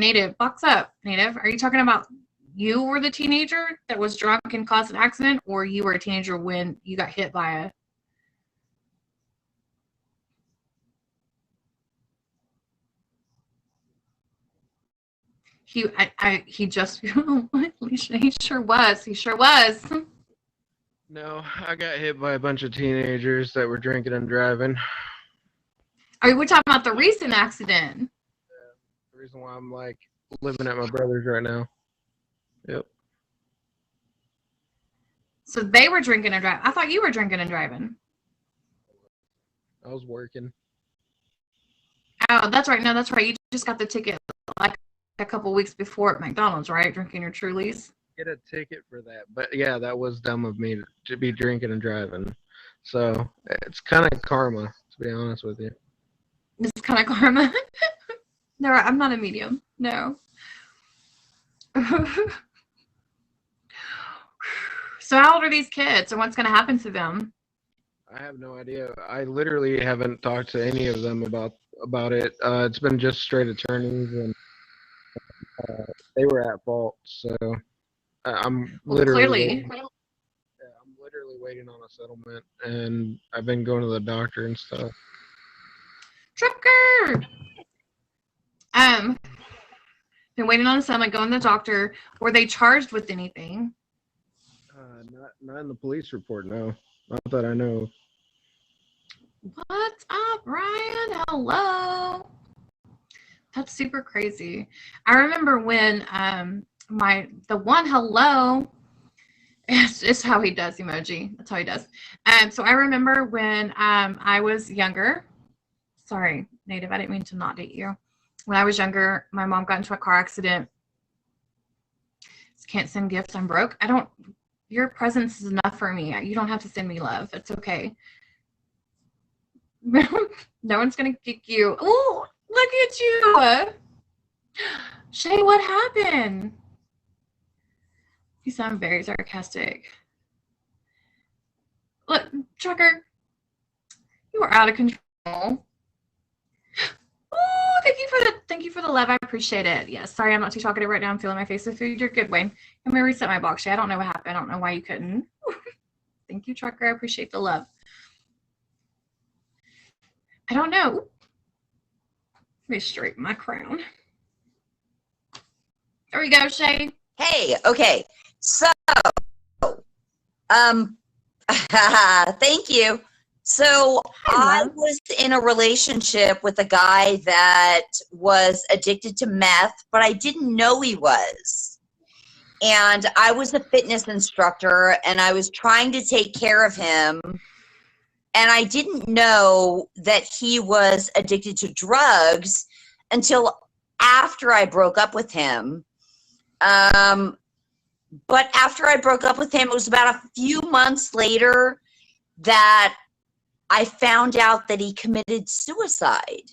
Native, box up, Native. Are you talking about you were the teenager that was drunk and caused an accident, or you were a teenager when you got hit by a... He just, he sure was. He sure was. No, I got hit by a bunch of teenagers that were drinking and driving. Are we talking about the recent accident? Yeah, the reason why I'm like living at my brother's right now. Yep. So they were drinking and driving. I thought you were drinking and driving. I was working. Oh, that's right. No, that's right. You just got the ticket like a couple weeks before at McDonald's, right? Drinking your Trulies. Get a ticket for that, but yeah, that was dumb of me to be drinking and driving. So it's kind of karma, to be honest with you. It's kind of karma. No, I'm not a medium. No. So how old are these kids, and what's going to happen to them? I have no idea. I literally haven't talked to any of them about it. It's been just straight attorneys, and they were at fault. So I'm literally I'm literally waiting on a settlement, and I've been going to the doctor and stuff. Trucker. Been waiting on a settlement, going to the doctor. Were they charged with anything? Not in the police report, no. Not that I know. What's up, Ryan? Hello. That's super crazy. I remember when the one hello, it's how he does emoji. That's how he does. So I remember when I was younger. Sorry, Native, I didn't mean to not date you. When I was younger, my mom got into a car accident. Can't send gifts. I'm broke. Your presence is enough for me. You don't have to send me love. It's okay. No one's going to kick you. Oh, look at you. Shay, what happened? You sound very sarcastic. Look, Trucker, you are out of control. Oh, thank you for the love. I appreciate it. Yes, sorry, I'm not too talkative right now. I'm feeling my face with food. You're good, Wayne. I'm gonna reset my box. I don't know what happened. I don't know why you couldn't. Thank you, Trucker. I appreciate the love. I don't know. Let me straighten my crown. There we go, Shay. Hey, okay. So, thank you. So I was in a relationship with a guy that was addicted to meth, but I didn't know he was. And I was a fitness instructor, and I was trying to take care of him. And I didn't know that he was addicted to drugs until after I broke up with him. But after I broke up with him, it was about a few months later that I found out that he committed suicide.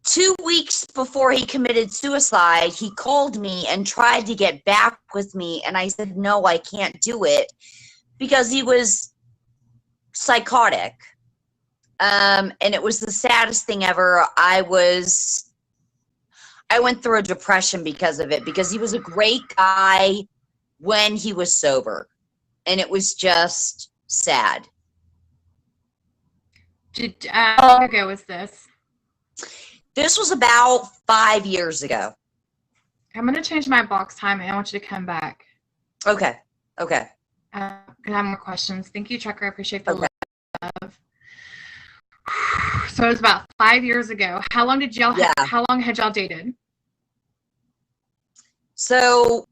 2 weeks before he committed suicide, he called me and tried to get back with me, and I said, no, I can't do it, because he was psychotic. And it was the saddest thing ever. I went through a depression because of it, because he was a great guy when he was sober, and it was just sad. How long ago was this? This was about 5 years ago. I'm going to change my box time, and I want you to come back. Okay. Okay. I have more questions. Thank you, Trucker. I appreciate the love. So it was about 5 years ago. How long did y'all? Yeah. How long had y'all dated? So.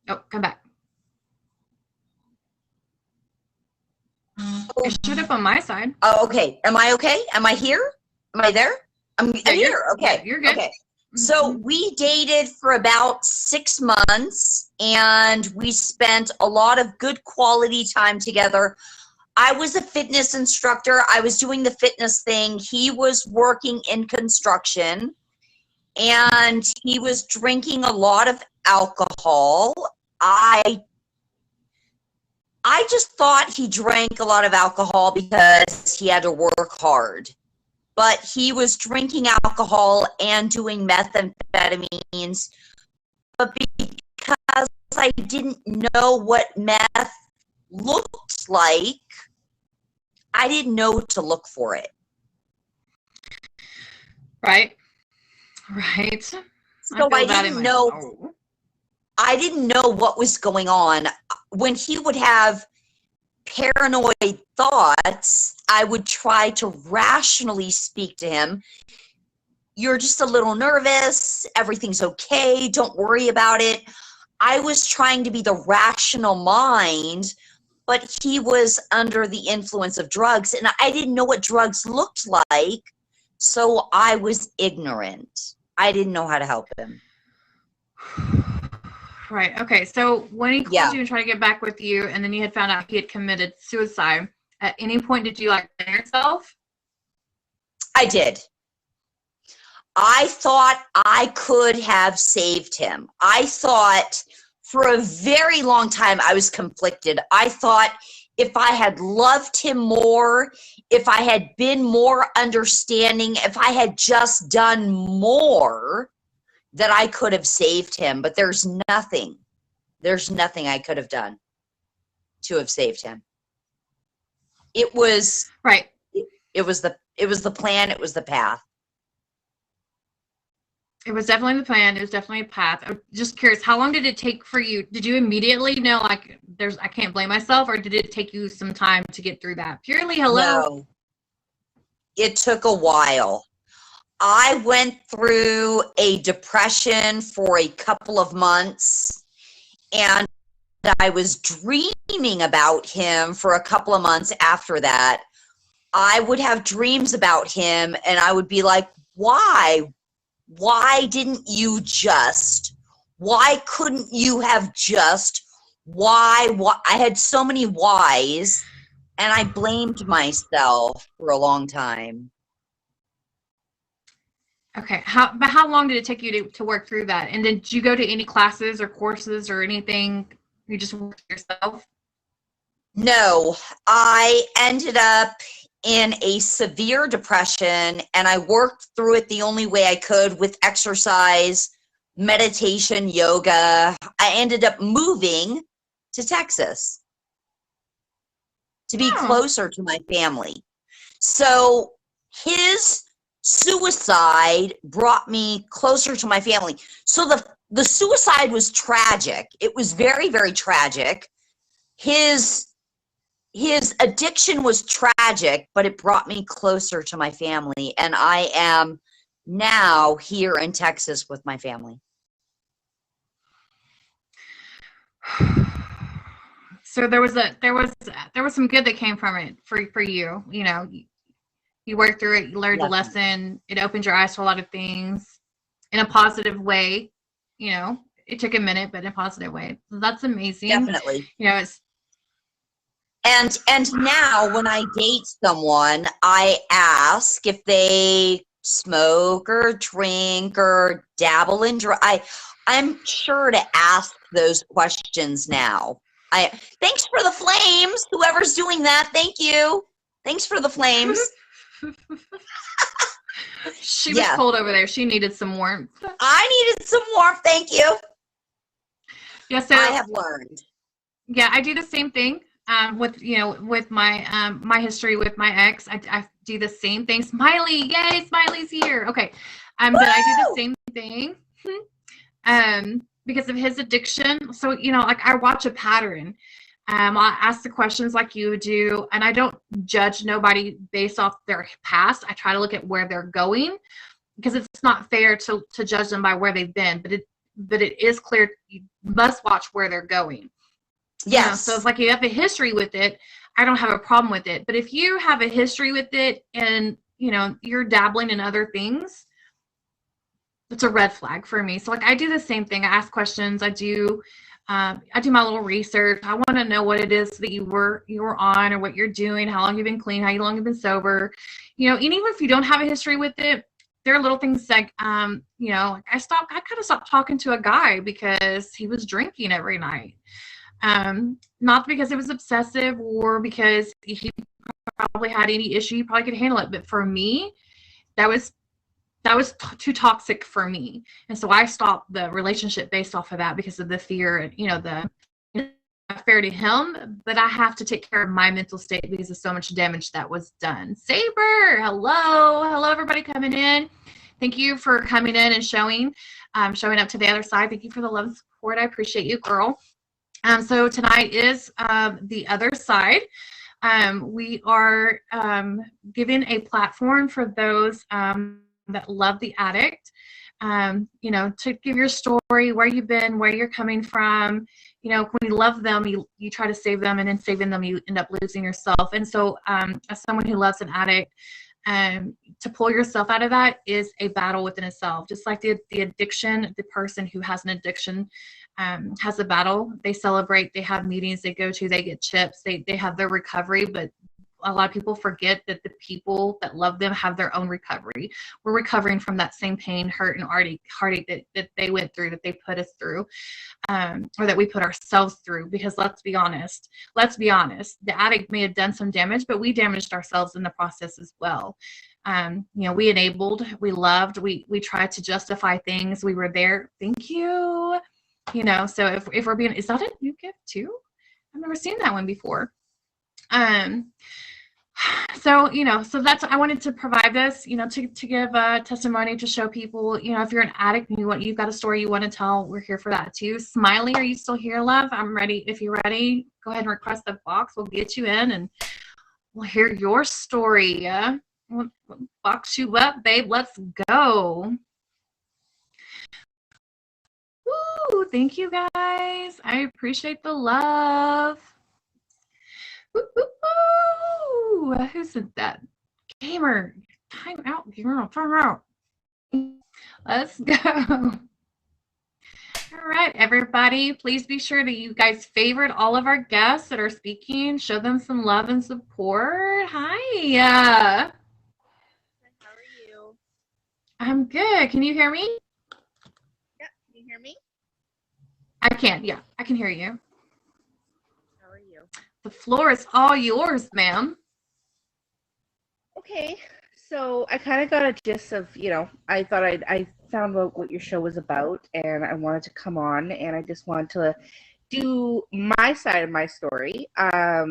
Oh, come back. It showed up on my side. Oh, okay. Am I okay? Am I here? Am I there? I'm here. Okay. Yeah, you're good. Okay. So we dated for about 6 months, and we spent a lot of good quality time together. I was a fitness instructor. I was doing the fitness thing. He was working in construction, and he was drinking a lot of alcohol. I just thought he drank a lot of alcohol because he had to work hard. but he was drinking alcohol and doing methamphetamines. But because I didn't know what meth looked like, I didn't know to look for it. Right. Right. So I didn't know. I didn't know what was going on. When he would have paranoid thoughts, I would try to rationally speak to him. You're just a little nervous. Everything's okay. Don't worry about it. I was trying to be the rational mind, but he was under the influence of drugs, and I didn't know what drugs looked like, so I was ignorant. I didn't know how to help him. Right. Okay. So when he called you and tried to get back with you, and then you had found out he had committed suicide, at any point did you like blame yourself? I did. I thought I could have saved him. I thought for a very long time I was conflicted. I thought if I had loved him more, if I had been more understanding, if I had just done more, that I could have saved him. But there's nothing I could have done to have saved him. It was right. It was the plan. It was the path. It was definitely the plan. It was definitely a path. I'm just curious, how long did it take for you? Did you immediately know, like, I can't blame myself, or did it take you some time to get through that? Purely hello? No. It took a while. I went through a depression for a couple of months, and I was dreaming about him for a couple of months after that. I would have dreams about him, and I would be like, why? Why didn't you just? Why couldn't you have just? Why? I had so many whys, and I blamed myself for a long time. Okay. But how long did it take you to work through that? And did you go to any classes or courses or anything? You just worked yourself? No, I ended up in a severe depression, and I worked through it the only way I could with exercise, meditation, yoga. I ended up moving to Texas to be closer to my family. So his suicide brought me closer to my family. So the suicide was tragic. It was very, very tragic. His addiction was tragic, but it brought me closer to my family, and I am now here in Texas with my family. So there was some good that came from it for you. You know, you worked through it, you learned a lesson, it opened your eyes to a lot of things in a positive way. You know, it took a minute, but in a positive way. So that's amazing. Definitely. You know, it's And now when I date someone, I ask if they smoke or drink or dabble in I'm sure to ask those questions now. Thanks for the flames, whoever's doing that. Thank you. Thanks for the flames. She was cold over there. She needed some warmth. I needed some warmth. Thank you. Yeah, so I have learned. Yeah, I do the same thing. With my my history with my ex, I do the same thing. Smiley, yay, Smiley's here. Okay, but I do the same thing, because of his addiction. So like I watch a pattern. I'll ask the questions like you do, and I don't judge nobody based off their past. I try to look at where they're going, because it's not fair to judge them by where they've been. But it is clear you must watch where they're going. Yes. So it's like you have a history with it. I don't have a problem with it. But if you have a history with it and, you're dabbling in other things, it's a red flag for me. So like I do the same thing. I ask questions. I do my little research. I want to know what it is that you were on, or what you're doing, how long you've been clean, how long you've been sober. And even if you don't have a history with it, there are little things like, I kind of stopped talking to a guy because he was drinking every night. Not because it was obsessive or because he probably had any issue, he probably could handle it. But for me, that was too toxic for me. And so I stopped the relationship based off of that because of the fear and, the fair to him, but I have to take care of my mental state because of so much damage that was done. Saber, hello everybody coming in. Thank you for coming in and showing up to the other side. Thank you for the love and support. I appreciate you, girl. So tonight is the other side. We are giving a platform for those that love the addict, to give your story, where you've been, where you're coming from. When you love them, you try to save them, and in saving them, you end up losing yourself. And so as someone who loves an addict, to pull yourself out of that is a battle within itself. Just like the addiction, the person who has an addiction has a battle. They celebrate, they have meetings they go to, they get chips, they have their recovery, but a lot of people forget that the people that love them have their own recovery. We're recovering from that same pain, hurt, and heartache that they went through, that they put us through, or that we put ourselves through. Because let's be honest, the addict may have done some damage, but we damaged ourselves in the process as well. We enabled, we loved, we tried to justify things. We were there. Thank you. So if we're being, is that a new gift too? I've never seen that one before. So that's, I wanted to provide this, to give a testimony, to show people, if you're an addict and you've got a story you want to tell, we're here for that too. Smiley, are you still here, love? I'm ready. If you're ready, go ahead and request the box. We'll get you in and we'll hear your story. We'll box you up, babe. Let's go. Woo, thank you guys. I appreciate the love. Woo. Who said that? Gamer. Time out, gamer. Time out. Let's go. All right, everybody. Please be sure that you guys favorite all of our guests that are speaking. Show them some love and support. Hi. How are you? I'm good. Can you hear me? Yep. Can you hear me? I can. Yeah, I can hear you. How are you? The floor is all yours, ma'am. Okay. So I kind of got a gist of, I thought I found out what your show was about, and I wanted to come on, and I just wanted to do my side of my story. I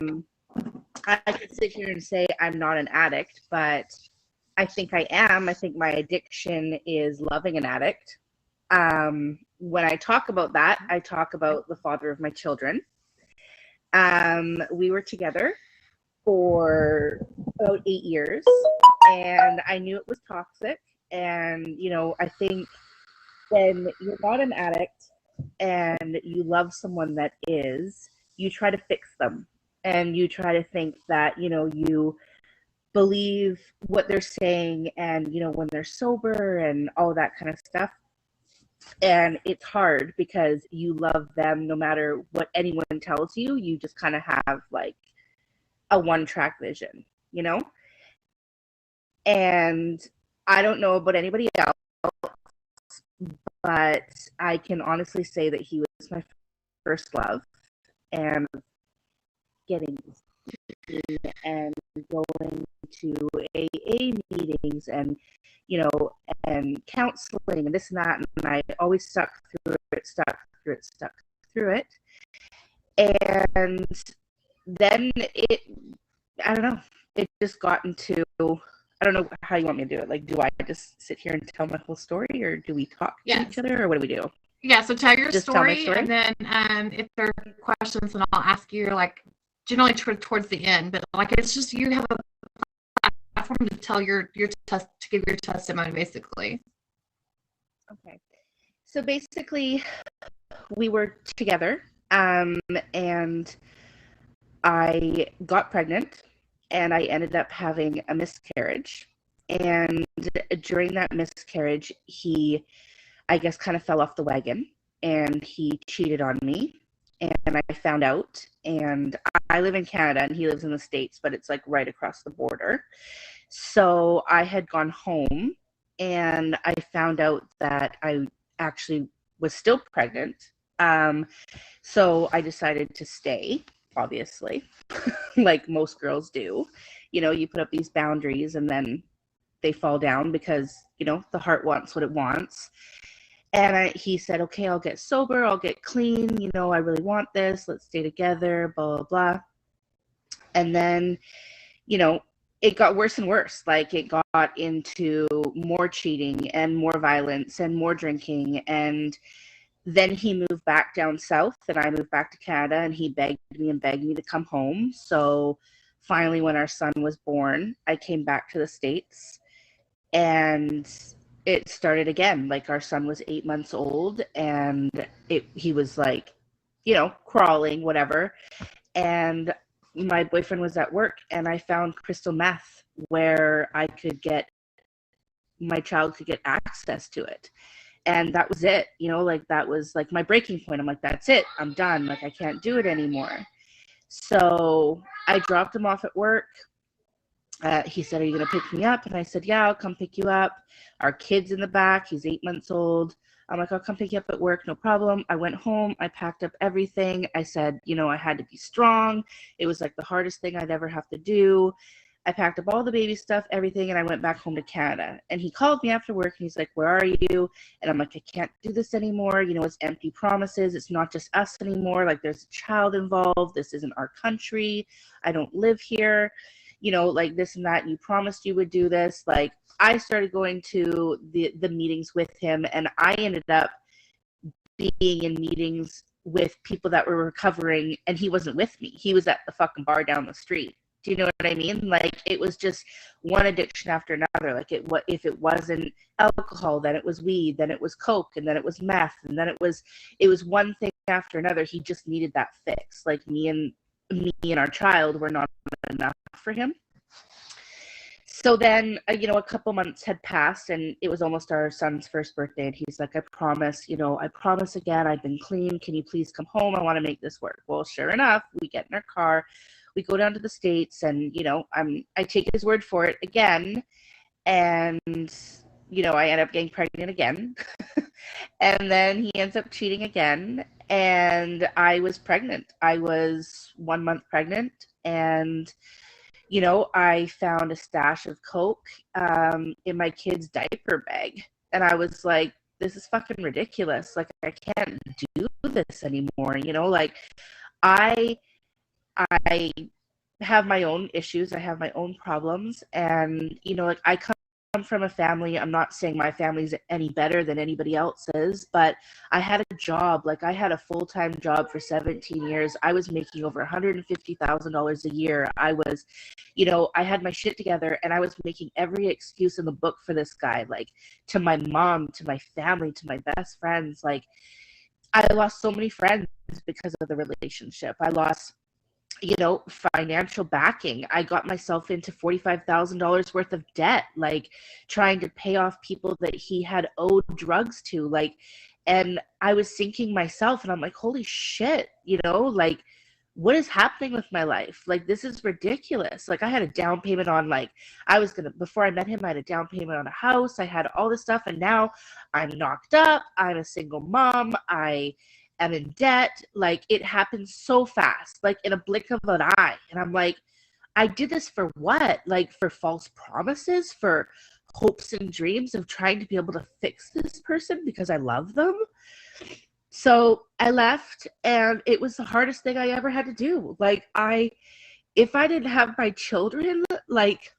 could sit here and say I'm not an addict, but I think I am. I think my addiction is loving an addict. When I talk about that, I talk about the father of my children. We were together for about 8 years, and I knew it was toxic. And, I think when you're not an addict and you love someone that is, you try to fix them. And you try to think that, you believe what they're saying, and, when they're sober and all that kind of stuff. And it's hard because you love them no matter what anyone tells you. You just kind of have like a one-track vision, And I don't know about anybody else, but I can honestly say that he was my first love. And getting and going to AA meetings and and counseling and this and that, and I always stuck through it. And then I don't know, it just got into, I don't know how you want me to do it. Like, do I just sit here and tell my whole story, or do we talk to each other, or what do we do? Yeah, so tell your story, tell my story, and then if there are questions, then I'll ask you, like, generally towards the end, but like it's just you have a platform to tell your to give your testimony, basically. Okay, so basically we were together, and I got pregnant, and I ended up having a miscarriage. And during that miscarriage, he, I guess, kind of fell off the wagon, and he cheated on me. And I found out, and I live in Canada and he lives in the States, but it's like right across the border. So I had gone home, and I found out that I actually was still pregnant. So I decided to stay, obviously, like most girls do. You put up these boundaries, and then they fall down because, you know, the heart wants what it wants. And he said, okay, I'll get sober, I'll get clean, you know, I really want this, let's stay together, blah, blah, blah. And then, you know, it got worse and worse. Like, it got into more cheating and more violence and more drinking. And then he moved back down south, and I moved back to Canada, and he begged me to come home. So finally, when our son was born, I came back to the States, and it started again. Like, our son was 8 months old, and he was like, you know, crawling, whatever. And my boyfriend was at work, and I found crystal meth where my child could get access to it. And that was it, you know, like, that was like my breaking point. I'm like, that's it, I'm done. Like, I can't do it anymore. So I dropped him off at work. He said, are you going to pick me up? And I said, yeah, I'll come pick you up. Our kid's in the back. He's 8 months old. I'm like, I'll come pick you up at work. No problem. I went home. I packed up everything. I said, you know, I had to be strong. It was like the hardest thing I'd ever have to do. I packed up all the baby stuff, everything, and I went back home to Canada. And he called me after work, and he's like, where are you? And I'm like, I can't do this anymore. You know, it's empty promises. It's not just us anymore. Like, there's a child involved. This isn't our country. I don't live here. You know, like, this and that. You promised you would do this. Like, I started going to the meetings with him, and I ended up being in meetings with people that were recovering, and he wasn't with me. He was at the fucking bar down the street. Do you know what I mean? Like, it was just one addiction after another. Like, if it wasn't alcohol, then it was weed, then it was coke, and then it was meth, and then it was one thing after another. He just needed that fix. Like, me and our child were not enough for him. So then, you know, a couple months had passed, and it was almost our son's first birthday, and he's like, I promise again, I've been clean. Can you please come home? I want to make this work. Well, sure enough, we get in our car, we go down to the States, and, you know, I take his word for it again, and, you know, I end up getting pregnant again. And then he ends up cheating again, and I was pregnant. I was 1 month pregnant, and, you know, I found a stash of coke in my kid's diaper bag, and I was like, this is fucking ridiculous. Like, I can't do this anymore, you know? Like, I have my own issues. I have my own problems. And, you know, like, I come from a family, I'm not saying my family's any better than anybody else's, but I had a job. Like, I had a full-time job for 17 years. I was making over $150,000 a year. I was, you know, I had my shit together, and I was making every excuse in the book for this guy, like, to my mom, to my family, to my best friends. Like, I lost so many friends because of the relationship. I lost, you know, financial backing. I got myself into $45,000 worth of debt, like, trying to pay off people that he had owed drugs to, like, and I was sinking myself, and I'm like, holy shit, you know, like, what is happening with my life? Like, this is ridiculous. Like, I had a down payment on, like, before I met him, I had a down payment on a house. I had all this stuff, and now I'm knocked up. I'm a single mom. I am in debt. Like, it happens so fast, like, in a blink of an eye. And I'm like, I did this for what? Like, for false promises, for hopes and dreams of trying to be able to fix this person because I love them. So I left, and it was the hardest thing I ever had to do. Like, if I didn't have my children, like,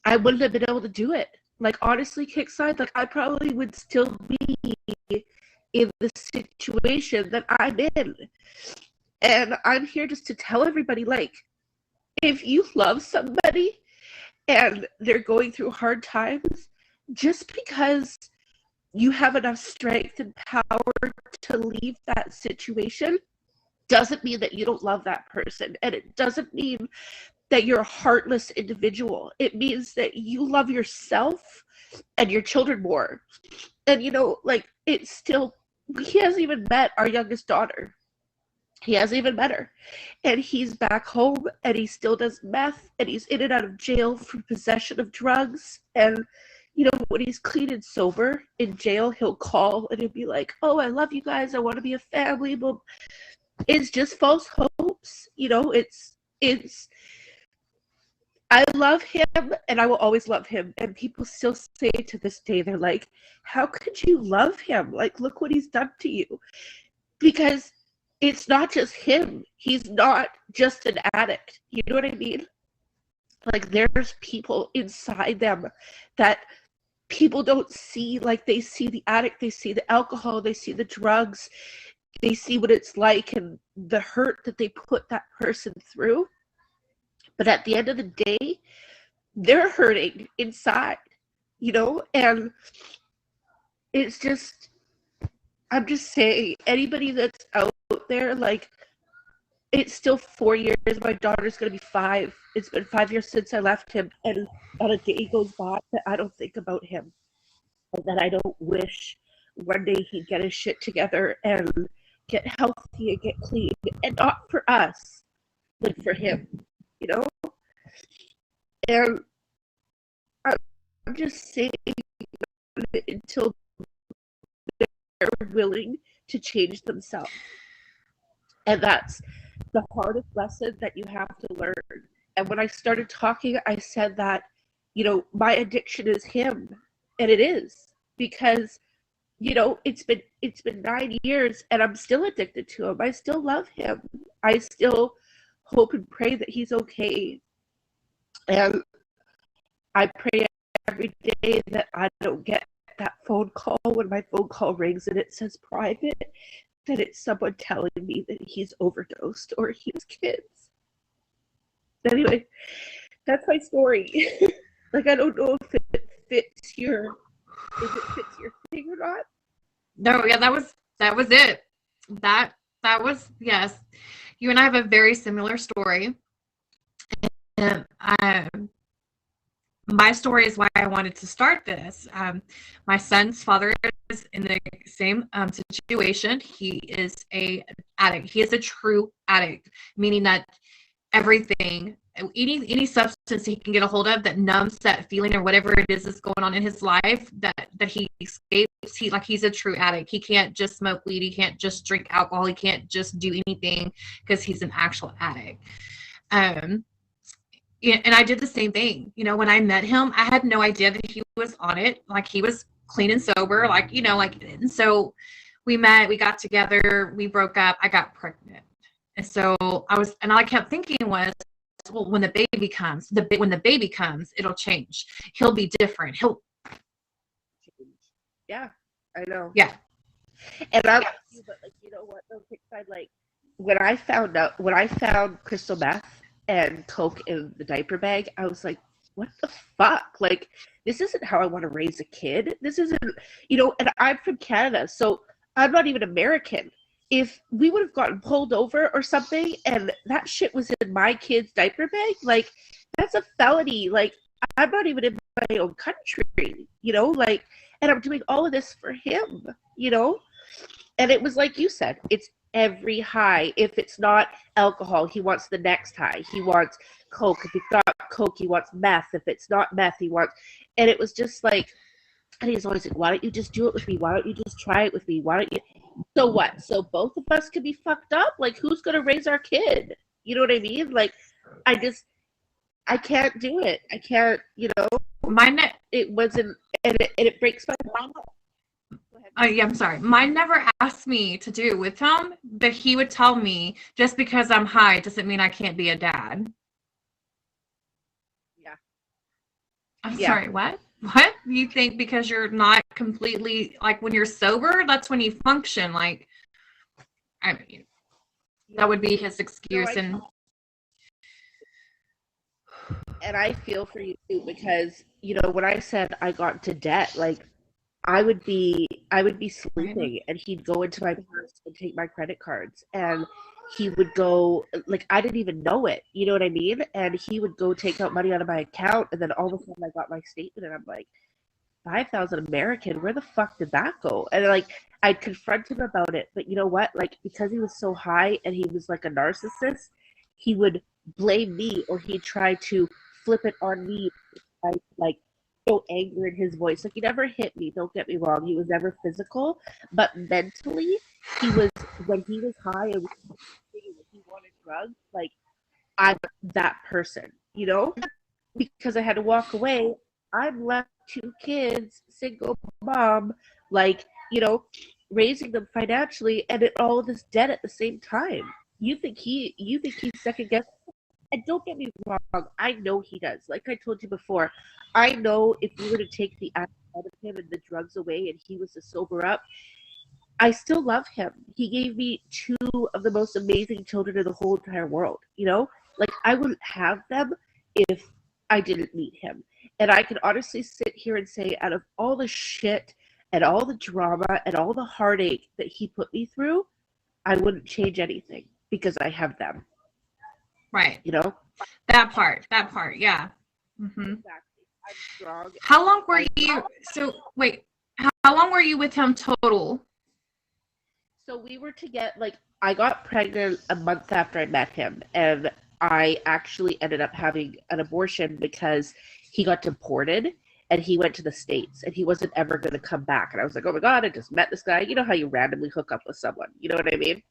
I wouldn't have been able to do it. Like, honestly, Kickside, like, I probably would still be in the situation that I'm in. And I'm here just to tell everybody, like, if you love somebody and they're going through hard times, just because you have enough strength and power to leave that situation doesn't mean that you don't love that person. And it doesn't mean that you're a heartless individual. It means that you love yourself and your children more. And, you know, like, it's still, he hasn't even met our youngest daughter. He hasn't even met her. And he's back home, and he still does meth, and he's in and out of jail for possession of drugs. And, you know, when he's clean and sober in jail, he'll call and he'll be like, oh, I love you guys. I want to be a family. But it's just false hopes. You know, it's I love him and I will always love him. And people still say to this day, they're like, how could you love him? Like, look what he's done to you. Because it's not just him. He's not just an addict. You know what I mean? Like, there's people inside them that people don't see. Like, they see the addict, they see the alcohol, they see the drugs, they see what it's like and the hurt that they put that person through. But at the end of the day, they're hurting inside, you know? And it's just, I'm just saying, anybody that's out there, like, it's still 4 years. My daughter's going to be 5. It's been 5 years since I left him. And not a day goes by that I don't think about him. And that I don't wish one day he'd get his shit together and get healthy and get clean. And not for us, but for him, you know? And I'm just saying, until they're willing to change themselves. And that's the hardest lesson that you have to learn. And when I started talking, I said that, you know, my addiction is him. And it is. Because, you know, it's been 9 years and I'm still addicted to him. I still love him. I still hope and pray that he's okay. And I pray every day that I don't get that phone call when my phone call rings and it says private, that it's someone telling me that he's overdosed or he has kids. Anyway, that's my story. Like, I don't know if it fits your thing or not. No, yeah, that was it. That was, yes. You and I have a very similar story. And my story is why I wanted to start this. My son's father is in the same situation. He is an addict. He is a true addict, meaning that everything, any substance he can get a hold of that numbs that feeling or whatever it is that's going on in his life that he escapes, he's a true addict. He can't just smoke weed. He can't just drink alcohol. He can't just do anything because he's an actual addict. And I did the same thing. You know, when I met him, I had no idea that he was on it. Like, he was clean and sober, like, you know, like, and so we met, we got together, we broke up, I got pregnant. And so all I kept thinking was, well, when the baby comes, it'll change. He'll be different. He'll. Yeah, I know. Yeah. And I like you, but like, you know what, though, Kickside, like, when I found crystal meth and coke in the diaper bag, I was like, what the fuck? Like, this isn't how I want to raise a kid. This isn't, you know, and I'm from Canada, so I'm not even American. If we would have gotten pulled over or something and that shit was in my kid's diaper bag, like, that's a felony. Like, I'm not even in my own country, you know, like, and I'm doing all of this for him, you know? And it was like you said, it's every high. If it's not alcohol, he wants the next high. He wants coke. If it's not coke, he wants meth. If it's not meth, he wants, and it was just like, and he's always like, why don't you just do it with me? Why don't you just try it with me? Why don't you? So what? So both of us could be fucked up? Like, who's going to raise our kid? You know what I mean? Like, I can't do it. I can't, you know. It wasn't, and it breaks my heart. Yeah, I'm sorry. Mine never asked me to do with him, but he would tell me, just because I'm high doesn't mean I can't be a dad. Yeah. I'm sorry, what? What? You think because you're not completely, like, when you're sober, that's when you function. Like, I mean, that would be his excuse. And I feel for you too, because, you know, when I said I got into debt, like, I would be sleeping and he'd go into my purse and take my credit cards, and he would go, like, I didn't even know it, you know what I mean? And he would go take out money out of my account, and then all of a sudden I got my statement and I'm like, 5,000 American, where the fuck did that go? And like, I'd confront him about it, but you know what? Like, because he was so high and he was like a narcissist, he would blame me, or he'd try to flip it on me, like so anger in his voice. Like, he never hit me, don't get me wrong, he was never physical, but mentally, he was, when he was high and he wanted drugs, like, I'm that person, you know? because I had to walk away, I'm left 2 kids, single mom, like, raising them financially, and it all this debt at the same time. You think he's second guessing? And don't get me wrong, I know he does. Like I told you before, I know if you were to take the alcohol out of him and the drugs away and he was to sober up, I still love him. He gave me 2 of the most amazing children in the whole entire world, Like, I wouldn't have them if I didn't meet him. And I can honestly sit here and say, out of all the shit and all the drama and all the heartache that he put me through, I wouldn't change anything because I have them. Right. That part, yeah. Mm-hmm. Exactly. I'm strong. How long were you, so wait, how long were you with him total? So we were to get, I got pregnant a month after I met him, and I actually ended up having an abortion because he got deported and he went to the States and he wasn't ever going to come back. And I was like, oh my God, I just met this guy. You know how you randomly hook up with someone, you know what I mean?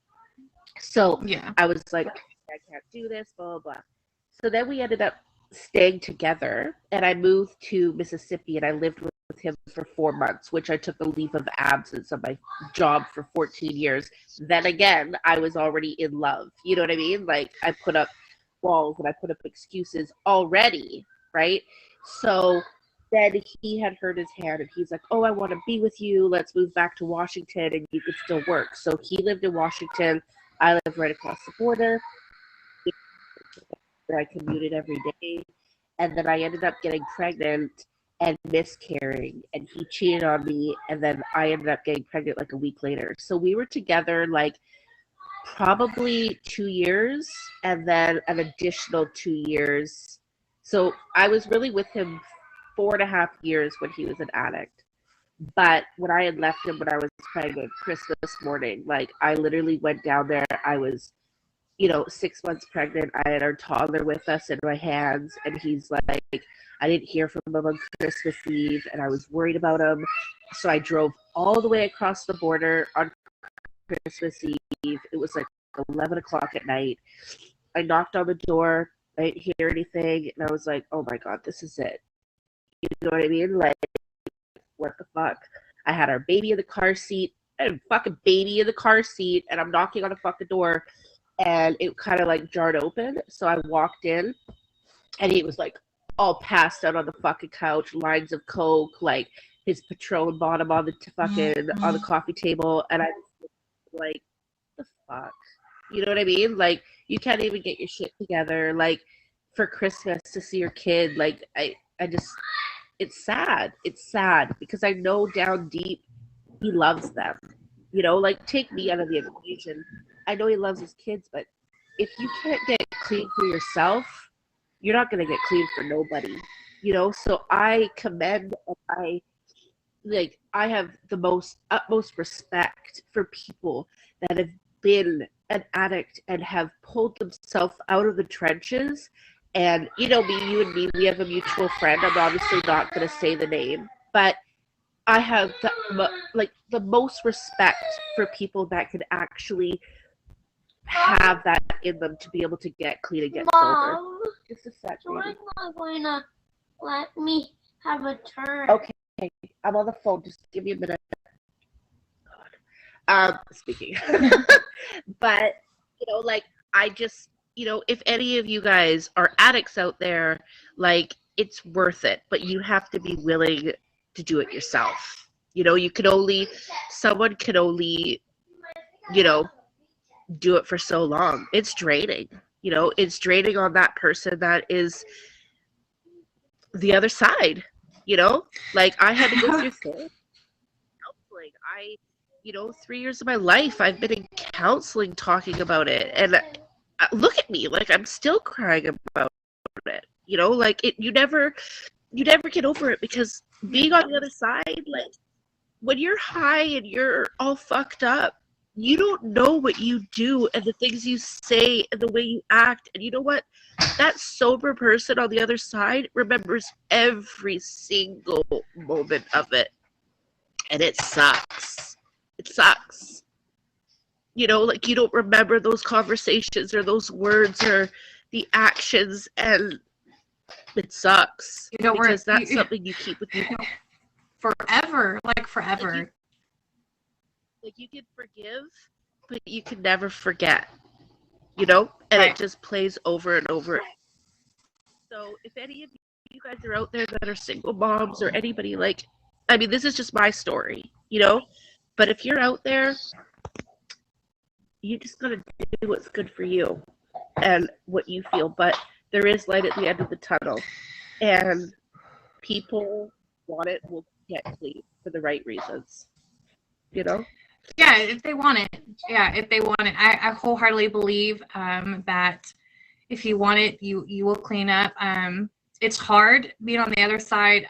So yeah. I was like, I can't do this, blah, blah, blah. So then we ended up staying together, and I moved to Mississippi, and I lived with him for 4 months, which I took a leave of absence of my job for 14 years. Then again, I was already in love. You know what I mean? Like, I put up walls and I put up excuses already, right? So then he had hurt his hand, and he's like, oh, I want to be with you. Let's move back to Washington, and you could still work. So he lived in Washington. I lived right across the border. I commuted every day, and then I ended up getting pregnant and miscarrying, and he cheated on me, and then I ended up getting pregnant like a week later. So we were together like probably 2 years, and then an additional 2 years. So I was really with him 4.5 years when he was an addict. But when I had left him when I was pregnant, Christmas morning, like, I literally went down there. I was 6 months pregnant. I had our toddler with us in my hands, and he's like, I didn't hear from him on Christmas Eve, and I was worried about him. So I drove all the way across the border on Christmas Eve. It was like 11 o'clock at night. I knocked on the door. I didn't hear anything, and I was like, oh my God, this is it. You know what I mean? Like, what the fuck? I had our baby in the car seat. I had a fucking baby in the car seat, and I'm knocking on the fucking door. And it kind of like jarred open. So I walked in, and he was like all passed out on the fucking couch, lines of coke, like his Patron bottom on the fucking on the coffee table. And I was like, the fuck? You know what I mean? Like, you can't even get your shit together. Like, for Christmas to see your kid, like, I just, it's sad. It's sad because I know down deep he loves them. Like, take me out of the equation. I know he loves his kids, but if you can't get clean for yourself, you're not going to get clean for nobody, So I commend, and I have the utmost respect for people that have been an addict and have pulled themselves out of the trenches. And, you and me, we have a mutual friend. I'm obviously not going to say the name, but I have the most respect for people that can actually have that in them to be able to get clean and get sober. Just a sec, baby. Joy's not going to let me have a turn. Okay, I'm on the phone. Just give me a minute. Speaking. But, I just, if any of you guys are addicts out there, like, it's worth it. But you have to be willing to do it yourself. Someone can only, do it for so long. It's draining. It's draining on that person that is the other side. Like, I had to go through counseling. 3 years of my life I've been in counseling talking about it, and look at me, like, I'm still crying about it. Like, you never get over it, because being on the other side, like, when you're high and you're all fucked up, you don't know what you do and the things you say and the way you act. And you know what? That sober person on the other side remembers every single moment of it. And it sucks. It sucks. Like, you don't remember those conversations or those words or the actions. And It sucks. You know, because that's something you keep with you forever, like forever. Like you can forgive, but you can never forget. You know? And Right. it just plays over and over. So if any of you guys are out there that are single moms or anybody, like, I mean, this is just my story, you know? But if you're out there, you just gotta do what's good for you and what you feel. But there is light at the end of the tunnel. And people want it will get clean for the right reasons. You know? Yeah, if they want it. Yeah, if they want it. I wholeheartedly believe that if you want it, you will clean up. It's hard being on the other side.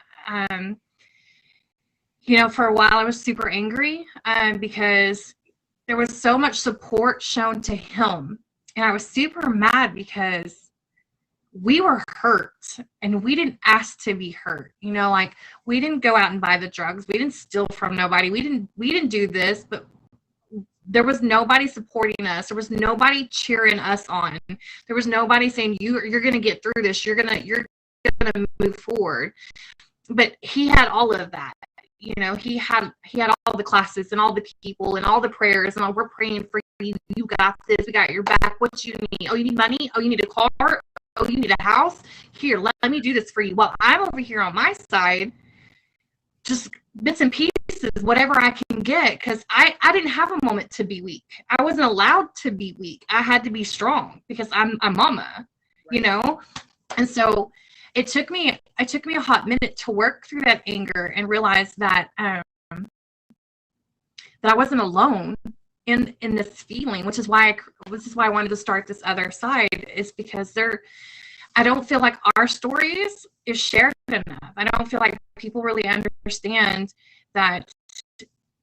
You know, for a while I was super angry because there was so much support shown to him. And I was super mad because we were hurt and we didn't ask to be hurt. You know, like we didn't go out and buy the drugs. We didn't steal from nobody. We didn't do this, but there was nobody supporting us. There was nobody cheering us on. There was nobody saying you're going to get through this. You're going to move forward. But he had all of that. You know, he had all the classes and all the people and all the prayers and all, we're praying for you. You got this. We got your back. What you need? Oh, you need money? Oh, you need a car? Oh, you need a house? Here, let me do this for you. Well, I'm over here on my side, just bits and pieces, whatever I can get, because I didn't have a moment to be weak. I wasn't allowed to be weak. I had to be strong because I'm mama, you know? And so it took me a hot minute to work through that anger and realize that that I wasn't alone in this feeling, which is why I wanted to start this other side, is because I don't feel like our stories is shared enough. I don't feel like people really understand that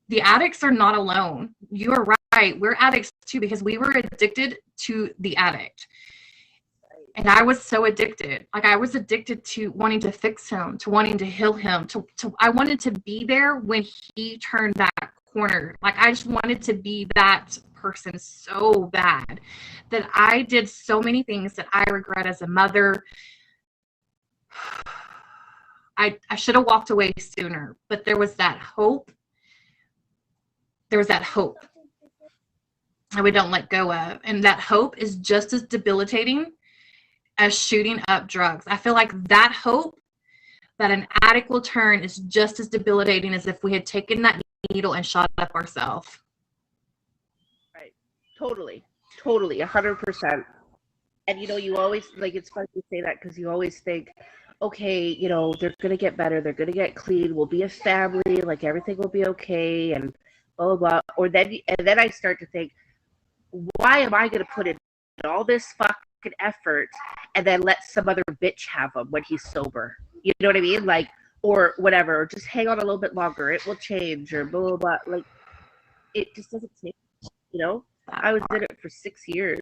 the addicts are not alone. You are right. We're addicts too, because we were addicted to the addict. And I was so addicted. Like I was addicted to wanting to fix him, to wanting to heal him, I wanted to be there when he turned that corner. Like I just wanted to be that person so bad that I did so many things that I regret as a mother. I should have walked away sooner, but there was that hope. There was that hope that we don't let go of. And that hope is just as debilitating as shooting up drugs. I feel like that hope that an addict will turn is just as debilitating as if we had taken that needle and shot up ourselves. Right. Totally, 100%. And you know, you always, like, it's funny to say that because you always think, okay, you know, they're gonna get better, they're gonna get clean, we'll be a family, like everything will be okay, and blah blah blah. Or then I start to think, why am I gonna put in all this fucking effort and then let some other bitch have him when he's sober? You know what I mean? Like, or whatever, or just hang on a little bit longer, it will change, or blah blah blah. Like, it just doesn't change, you know? I was in it for 6 years.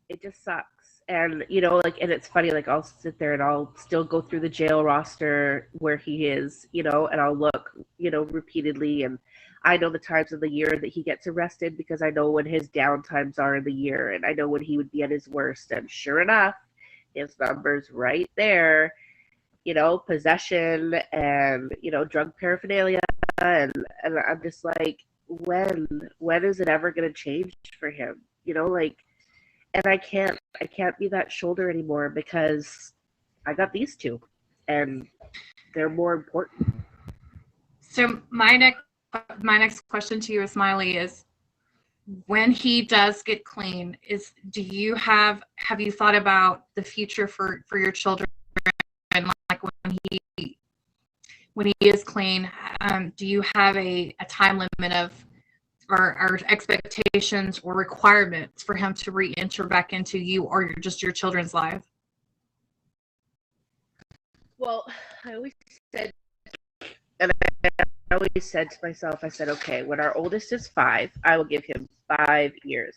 It just sucks. And, you know, like, and it's funny, like, I'll sit there and I'll still go through the jail roster where he is, you know, and I'll look, you know, repeatedly. And I know the times of the year that he gets arrested because I know when his down times are in the year, and I know when he would be at his worst. And sure enough, his number's right there, you know, possession and, you know, drug paraphernalia. And I'm just like, when is it ever going to change for him? You know, like, and I can't be that shoulder anymore because I got these two and they're more important. So my next question to you, Smiley, is when he does get clean, have you thought about the future for your children? And like when he is clean, do you have a time limit of or expectations or requirements for him to re-enter back into you or just your children's life? Well, I always said, and I always said to myself, I said, okay, when our oldest is 5, I will give him 5 years.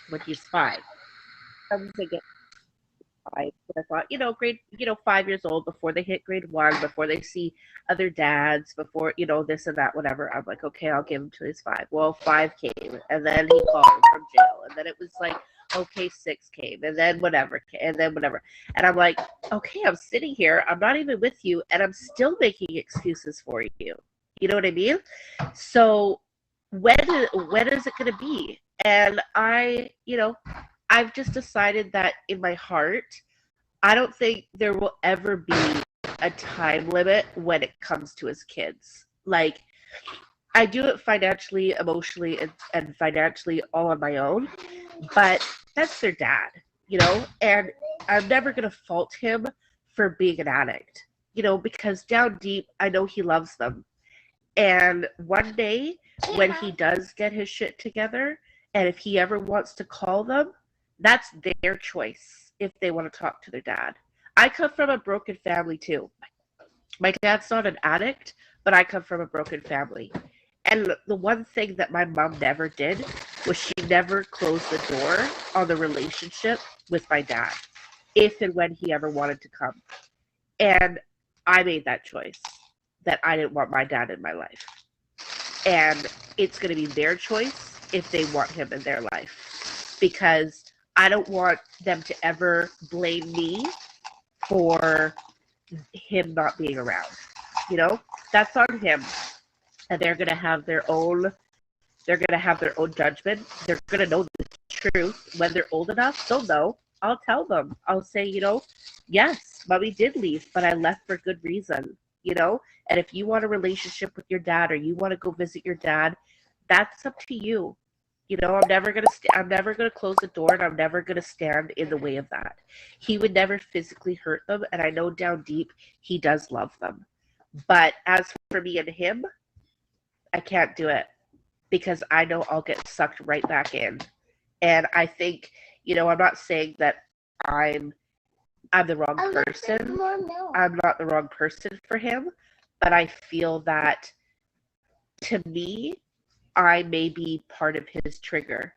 When he's 5, I'm going to get 5. But I thought, you know, 5 years old, before they hit grade 1, before they see other dads, before, you know, this and that, whatever. I'm like, okay, I'll give him till he's 5. Well, 5 came, and then he called from jail, and then it was like, okay, 6 came, and then whatever, and then whatever. And I'm like, okay, I'm sitting here, I'm not even with you, and I'm still making excuses for you. You know what I mean? So when is it going to be? And I've just decided that in my heart, I don't think there will ever be a time limit when it comes to his kids. Like, I do it financially, emotionally, and financially all on my own, but that's their dad, and I'm never going to fault him for being an addict, because down deep, I know he loves them. And one day, when he does get his shit together, and if he ever wants to call them, that's their choice if they want to talk to their dad. I come from a broken family too. My dad's not an addict, but I come from a broken family. And the one thing that my mom never did was she never closed the door on the relationship with my dad, if and when he ever wanted to come. And I made that choice, that I didn't want my dad in my life. And it's going to be their choice if they want him in their life. Because I don't want them to ever blame me for him not being around. That's on him. And they're going to have their own judgment. They're going to know the truth. When they're old enough, they'll know. I'll tell them. I'll say, yes, mommy did leave, but I left for good reason, And if you want a relationship with your dad, or you want to go visit your dad, that's up to you. I'm never gonna close the door, and I'm never gonna stand in the way of that. He would never physically hurt them, and I know down deep he does love them. But as for me and him, I can't do it, because I know I'll get sucked right back in. And I think, I'm not saying that I'm the wrong person. I'm not the wrong person for him, but I feel that, to me, I may be part of his trigger.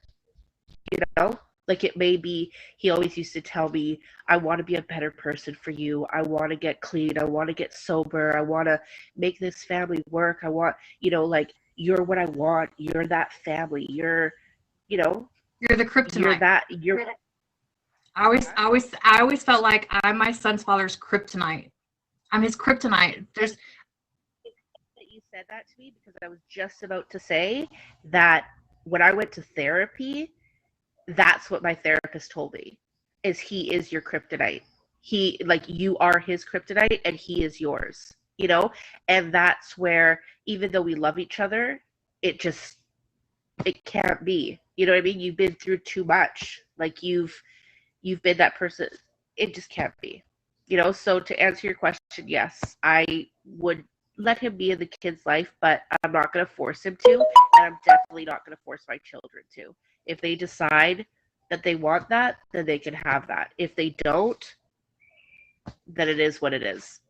Like, it may be, he always used to tell me, I want to be a better person for you. I want to get clean. I want to get sober. I want to make this family work. I want, like, you're what I want. You're that family. You're the kryptonite. You're that. I always felt like I'm my son's father's kryptonite. I'm his kryptonite. That you said that to me, because I was just about to say that when I went to therapy, that's what my therapist told me, is he is your kryptonite. He, like, you are his kryptonite and he is yours, and that's where, even though we love each other, it can't be, you know what I mean? You've been through too much. Like, you've been that person. It just can't be, so to answer your question, yes, I would let him be in the kid's life, but I'm not going to force him to, and I'm definitely not going to force my children to. If they decide that they want that, then they can have that. If they don't, then it is what it is.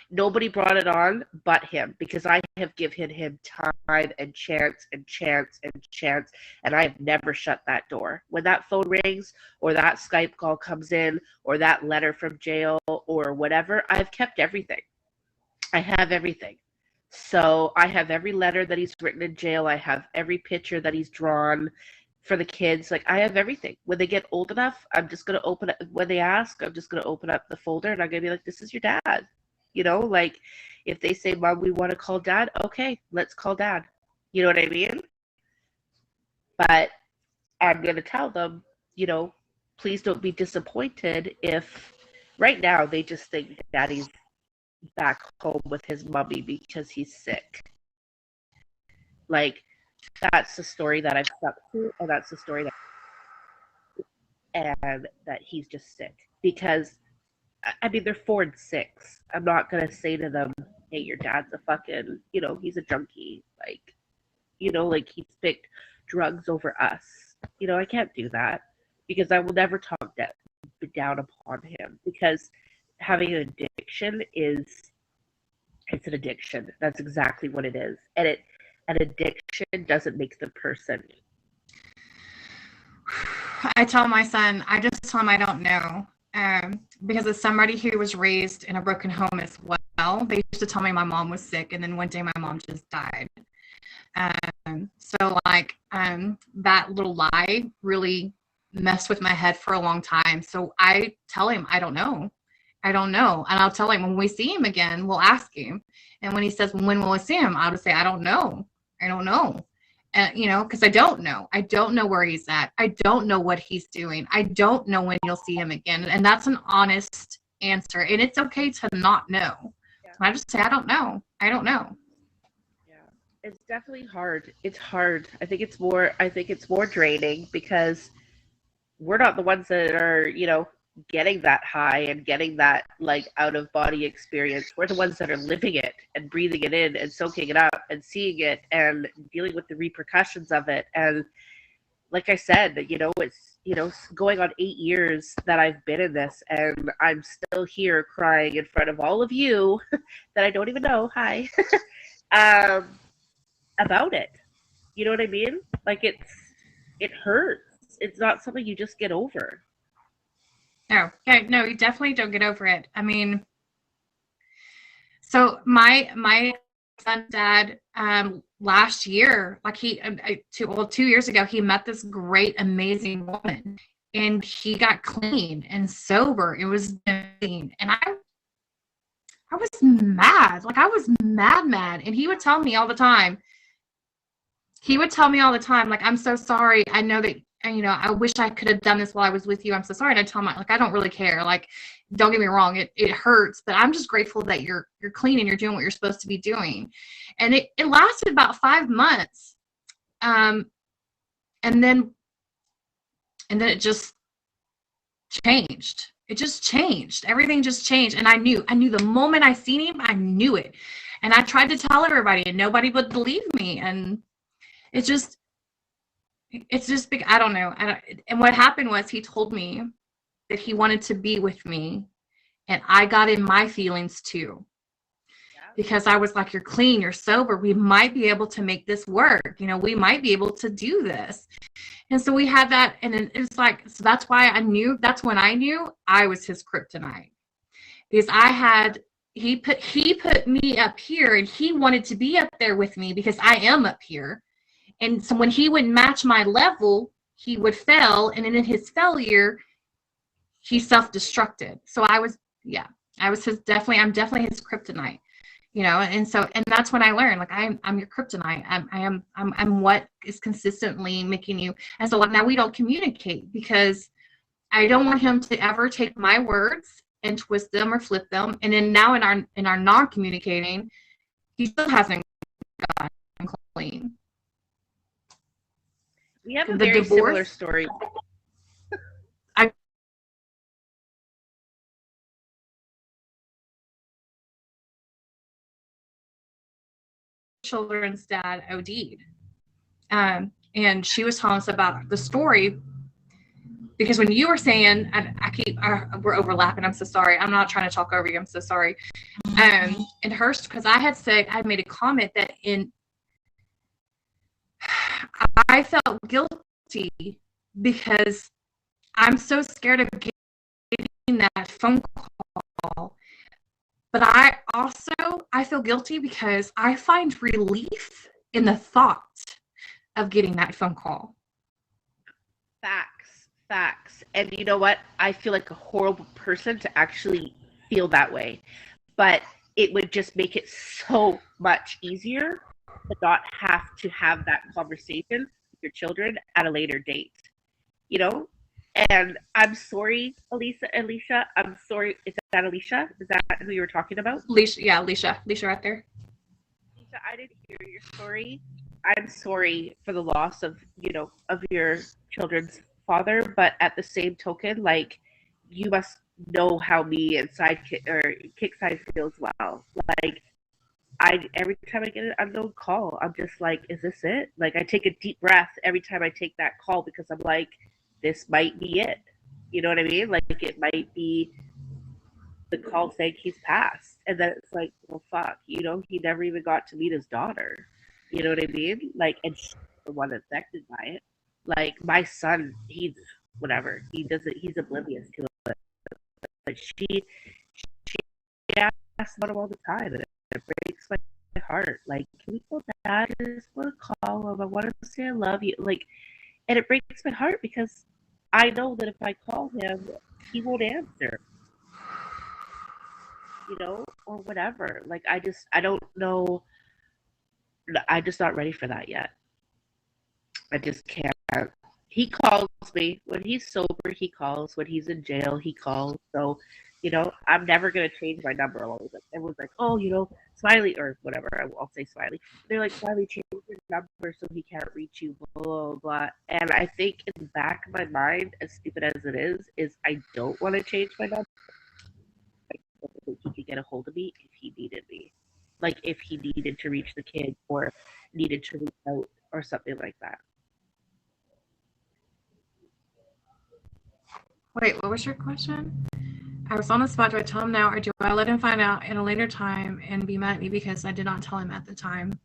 Nobody brought it on but him, because I have given him time and chance and chance and chance, and I have never shut that door. When that phone rings, or that Skype call comes in, or that letter from jail, or whatever, I've kept everything. I have everything. So I have every letter that he's written in jail. I have every picture that he's drawn for the kids. Like, I have everything. When they get old enough, I'm just going to open it. When they ask, I'm just going to open up the folder, and I'm going to be like, this is your dad. Like, if they say, Mom, we want to call dad, okay, let's call dad. You know what I mean? But I'm going to tell them, please don't be disappointed if right now they just think daddy's back home with his mummy because he's sick. Like, that's the story that I've stuck to, and that's the story that he's just sick. Because, I mean, they're 4 and 6. I'm not gonna say to them, hey, your dad's a fucking, he's a junkie. Like, like, he's picked drugs over us. I can't do that, because I will never talk down upon him, because having an addiction it's an addiction. That's exactly what it is. And an addiction doesn't make the person. I tell my son, I just tell him I don't know. Because as somebody who was raised in a broken home as well, they used to tell me my mom was sick, and then one day my mom just died. So that little lie really messed with my head for a long time. So I tell him, I don't know. I don't know. And I'll tell him when we see him again, we'll ask him. And when he says, when will we see him? I'll just say, I don't know. I don't know. And, you know, because I don't know. I don't know where he's at. I don't know what he's doing. I don't know when you'll see him again. And that's an honest answer. And it's okay to not know. Yeah. I just say, I don't know. I don't know. Yeah, it's definitely hard. It's hard. I think it's more draining because we're not the ones that are, you know, getting that high and getting that like out of body experience. We're the ones that are living it and breathing it in and soaking it up and seeing it and dealing with the repercussions of it. And like I said, you know, it's, you know, going on 8 years that I've been in this, and I'm still here crying in front of all of you that I don't even know, hi, about it. You know what I mean? Like it hurts. It's not something you just get over. No, you definitely don't get over it. I mean, so my son's dad, last year, like 2 years ago, he met this great, amazing woman, and he got clean and sober. It was amazing, and I was mad. Like I was mad, and he would tell me all the time. Like, I'm so sorry. I know that, you know, I wish I could have done this while I was with you. I'm so sorry. And I tell him, like, I don't really care. Like, don't get me wrong. It hurts, but I'm just grateful that you're clean and you're doing what you're supposed to be doing. And it lasted about 5 months. And then it just changed. It just changed. Everything just changed. And I knew the moment I seen him, I knew it. And I tried to tell everybody and nobody would believe me. And it's just big. I don't know. And what happened was he told me that he wanted to be with me, and I got in my feelings too, because I was like, you're clean, you're sober. We might be able to make this work. You know, we might be able to do this. And so we had that. And it's like, so that's why that's when I knew I was his kryptonite, because he put me up here, and he wanted to be up there with me because I am up here. And so when he would match my level, he would fail. And then in his failure, he self-destructed. So I'm definitely his kryptonite, you know? And that's when I learned, like, I'm your kryptonite. I'm what is consistently making you. And so now we don't communicate, because I don't want him to ever take my words and twist them or flip them. And then now in our non-communicating, he still hasn't gotten clean. We have a very similar story. Children's dad OD'd. And she was telling us about the story, because when you were saying, we're overlapping, I'm so sorry. I'm not trying to talk over you. I'm so sorry. And hers, because I made a comment that I felt guilty because I'm so scared of getting that phone call. But I feel guilty because I find relief in the thought of getting that phone call. Facts. And you know what? I feel like a horrible person to actually feel that way. But it would just make it so much easier to not have to have that conversation with your children at a later date. You know? And I'm sorry, Alicia. I'm sorry. Is that Alicia? Is that who you were talking about? Alicia, yeah, Alicia right there. Alicia, I didn't hear your story. I'm sorry for the loss of your children's father, but at the same token, like, you must know how me and Kickside feels well. Like, every time I get an unknown call, I'm just like, is this it? Like, I take a deep breath every time I take that call, because I'm like, this might be it. You know what I mean? Like, it might be the call saying he's passed. And then it's like, well, fuck, you know, he never even got to meet his daughter. You know what I mean? Like, and she's the one affected by it. Like, my son, he's whatever. He's oblivious to it. But she asks about him all the time, and it breaks my heart. Like, can we go back? I just want to call him. I want to say I love you. Like, and it breaks my heart because I know that if I call him, he won't answer, or whatever. Like, I don't know. I'm just not ready for that yet. I just can't. He calls me when he's sober. He calls when he's in jail. He calls. So, I'm never gonna change my number. Everyone's like, oh, Smiley or whatever. I'll say Smiley. They're like, Smiley, change your number so he can't reach you. Blah blah blah. And I think in the back of my mind, as stupid as it is I don't want to change my number. I don't think he could get a hold of me if he needed me, like if he needed to reach the kid or needed to reach out or something like that. Wait, what was your question? I was on the spot. Do I tell him now, or do I let him find out in a later time and be mad at me because I did not tell him at the time?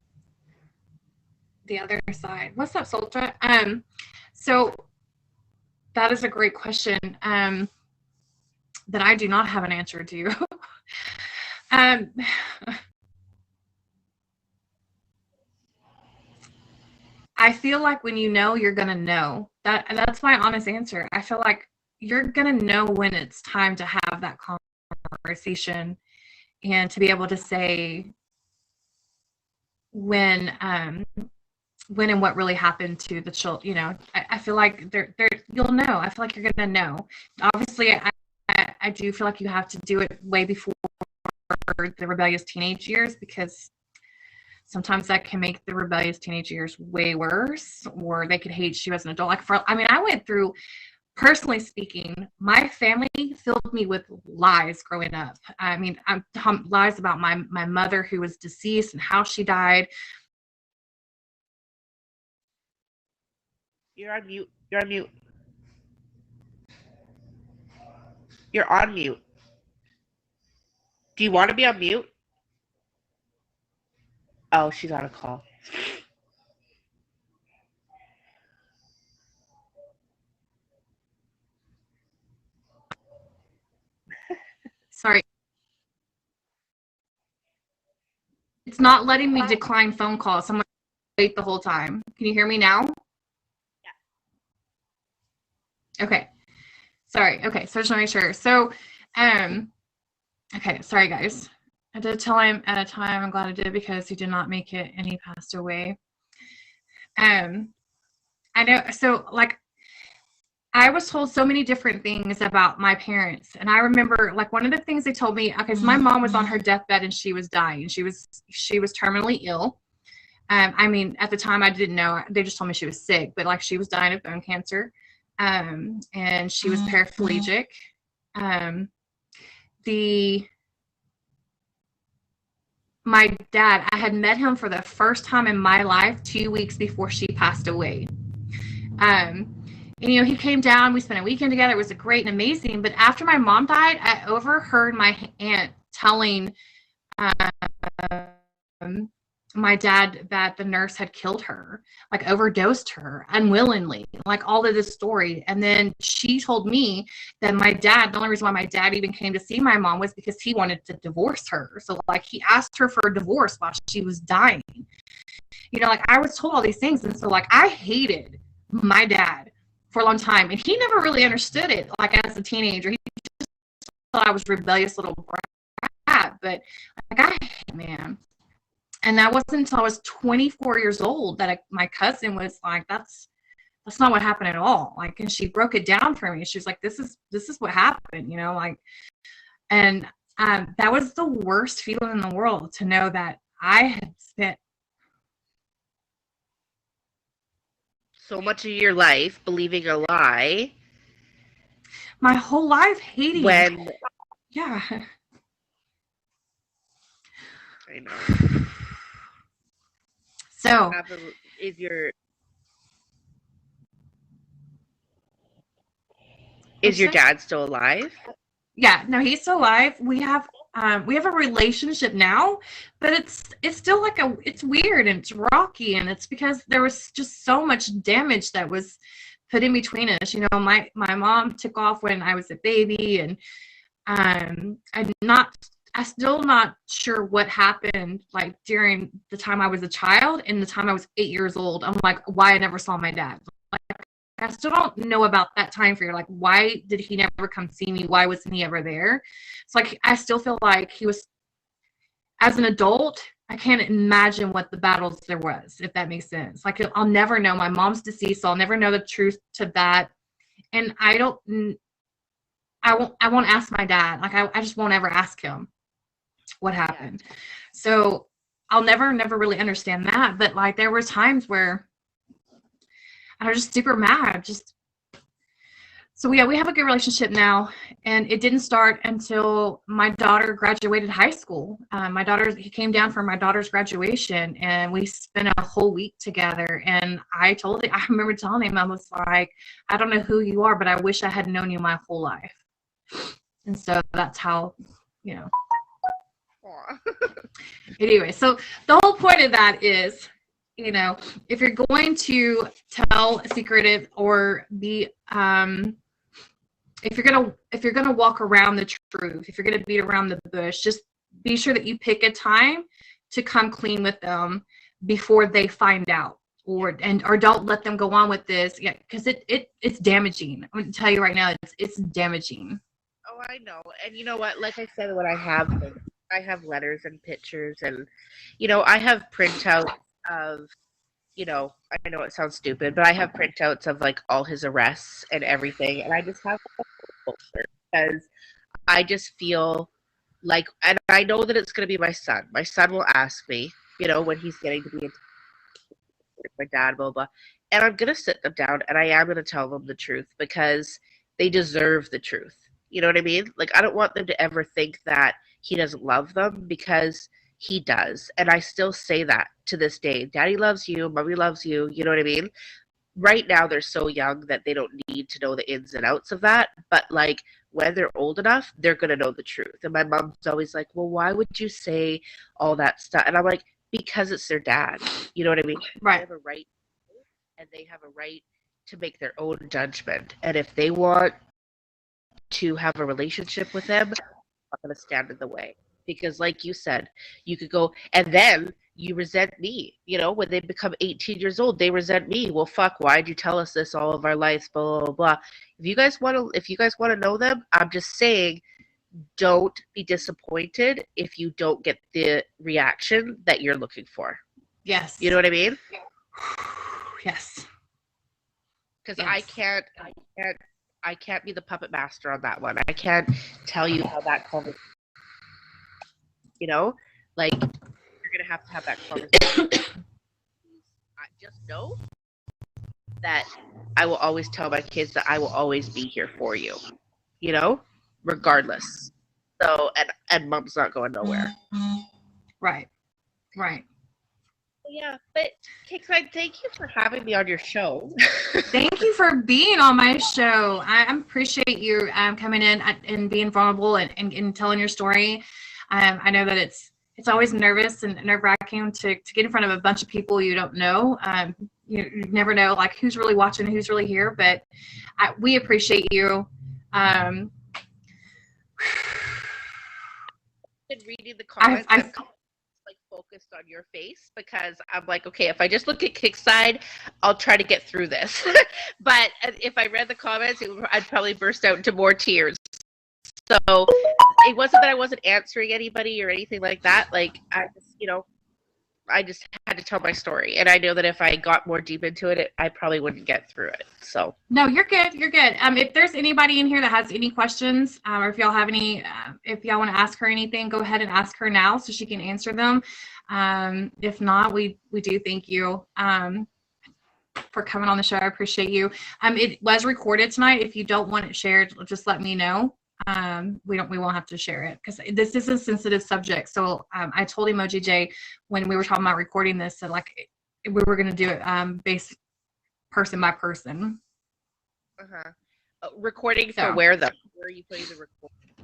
The other side. What's up, Soltra? So that is a great question. That I do not have an answer to. I feel like when you know, you're gonna know. That's my honest answer. I feel like you're gonna know when it's time to have that conversation and to be able to say when and what really happened to the children. I feel like you'll know. I feel like you're gonna know. Obviously, I do feel like you have to do it way before the rebellious teenage years, because sometimes that can make the rebellious teenage years way worse, or they could hate you as an adult. I went through, personally speaking, my family filled me with lies growing up. Lies about my mother who was deceased and how she died. You're on mute. You're on mute. You're on mute. Do you want to be on mute? Oh, she's on a call. Sorry. It's not letting me decline phone calls. I'm going to wait the whole time. Can you hear me now? Yeah. Okay. Sorry. Okay. So just want to make sure. So, okay. Sorry, guys. I did tell him at a time. I'm glad I did, because he did not make it and he passed away. I know. So, like, I was told so many different things about my parents. And I remember, like, one of the things they told me, okay, so my mom was on her deathbed and she was dying. She was terminally ill. At the time I didn't know. They just told me she was sick, but like she was dying of bone cancer. And she was paraplegic. My dad, I had met him for the first time in my life 2 weeks before she passed away. And, he came down, we spent a weekend together. It was great and amazing. But after my mom died, I overheard my aunt telling my dad that the nurse had killed her, like overdosed her unwillingly, like all of this story. And then she told me that the only reason why my dad even came to see my mom was because he wanted to divorce her. So like he asked her for a divorce while she was dying. Like I was told all these things. And so like I hated my dad for a long time. And he never really understood it. Like as a teenager, he just thought I was a rebellious little brat. But like man. And that wasn't until I was 24 years old that my cousin was like, that's not what happened at all. Like, and she broke it down for me. She was like, this is what happened, and that was the worst feeling in the world, to know that I had spent so much of your life believing a lie. My whole life hating. Yeah. I know. So is your dad still alive? Yeah, no, he's still alive. We have a relationship now, but it's still like it's weird and it's rocky, and it's because there was just so much damage that was put in between us. My mom took off when I was a baby, and I'm still not sure what happened, like during the time I was a child and the time I was 8 years old. I'm like, why I never saw my dad. Like, I still don't know about that time period. Like, why did he never come see me? Why wasn't he ever there? It's like, I still feel like he was, as an adult, I can't imagine what the battles there was, if that makes sense. Like, I'll never know. My mom's deceased, so I'll never know the truth to that. And I won't ask my dad. Like, I just won't ever ask him what happened. So I'll never really understand that. But like, there were times where I was just super mad. So yeah, we have a good relationship now, and it didn't start until my daughter graduated high school. He came down for my daughter's graduation, and we spent a whole week together. And I remember telling him, I was like, I don't know who you are, but I wish I had known you my whole life. And so that's how, you know. Anyway, so the whole point of that is, you know, if you're going to tell a secretive or be if you're gonna walk around the truth, if you're gonna beat around the bush, just be sure that you pick a time to come clean with them before they find out, or don't let them go on with this. Yeah, because it's damaging. I'm gonna tell you right now, it's damaging. Oh, I know. And you know what? Like I said, when I have letters and pictures, and you know, I have printouts of, you know, I know it sounds stupid, but I have printouts of like all his arrests and everything, and I just have a folder because I just feel like, and I know that it's going to be my son. My son will ask me, you know, when he's getting to be with my dad, blah, blah, and I'm going to sit them down and I am going to tell them the truth because they deserve the truth. You know what I mean? Like, I don't want them to ever think that he doesn't love them, because he does. And I still say that to this day. Daddy loves you. Mommy loves you. You know what I mean? Right now, they're so young that they don't need to know the ins and outs of that. But, like, when they're old enough, they're going to know the truth. And my mom's always like, well, why would you say all that stuff? And I'm like, because it's their dad. You know what I mean? Right. They have a right, and they have a right to make their own judgment. And if they want to have a relationship with him, I'm not going to stand in the way. Because like you said, you could go, and then you resent me. You know, when they become 18 years old, they resent me. Well, fuck, why'd you tell us this all of our lives, blah, blah, blah. If you guys want to know them, I'm just saying, don't be disappointed if you don't get the reaction that you're looking for. Yes. You know what I mean? Yes. Because Yes. I can't be the puppet master on that one. I can't tell you how that conversation, you know, like, you're going to have that conversation. I just know that I will always tell my kids that I will always be here for you, you know, regardless. So, and mom's not going nowhere. Right. Right. Yeah, but Kickside, thank you for having me on your show. Thank you for being on my show. I appreciate you coming in and being vulnerable and telling your story. I know that it's always nervous and nerve-wracking to get in front of a bunch of people you don't know. You never know, like, who's really watching, who's really here. But we appreciate you. Been reading the comments. I'm like focused on your face, because I'm like, okay, if I just look at Kickside, I'll try to get through this. But if I read the comments, I'd probably burst out into more tears. So it wasn't that I wasn't answering anybody or anything like that. Like, I just had to tell my story, and I know that if I got more deep into it, I probably wouldn't get through it. So no, you're good. You're good. If there's anybody in here that has any questions, or if y'all have any, if y'all want to ask her anything, go ahead and ask her now so she can answer them. If not, we do thank you for coming on the show. I appreciate you. It was recorded tonight. If you don't want it shared, just let me know. We won't have to share it, because this is a sensitive subject. So I told Emoji J when we were talking about recording this that, like, we were going to do it based person by person. Recording for where though? Where are you putting the recording?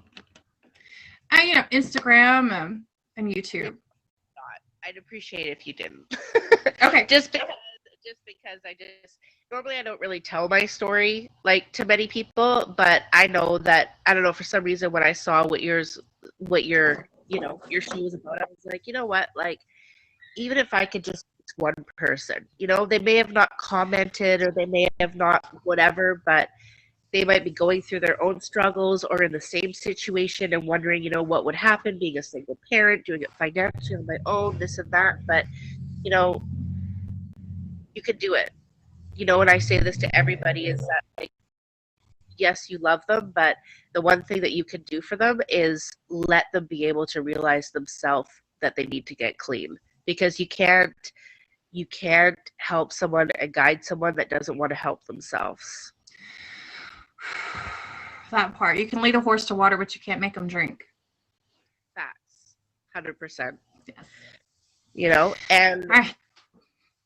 Instagram and YouTube. I'd appreciate it if you didn't. Okay. Just because normally I don't really tell my story like to many people, but I know that, I don't know, for some reason when I saw what your show was about, I was like, you know what, like, even if I could just affects one person. You know, they may have not commented or they may have not whatever, but they might be going through their own struggles or in the same situation and wondering, you know, what would happen being a single parent, doing it financially on my own, this and that. But, you know, you can do it. You know, and I say this to everybody is that, like, yes, you love them, but the one thing that you can do for them is let them be able to realize themselves that they need to get clean, because you can't help someone and guide someone that doesn't want to help themselves. That part. You can lead a horse to water, but you can't make them drink. Facts. 100%. Yes. You know, and All right.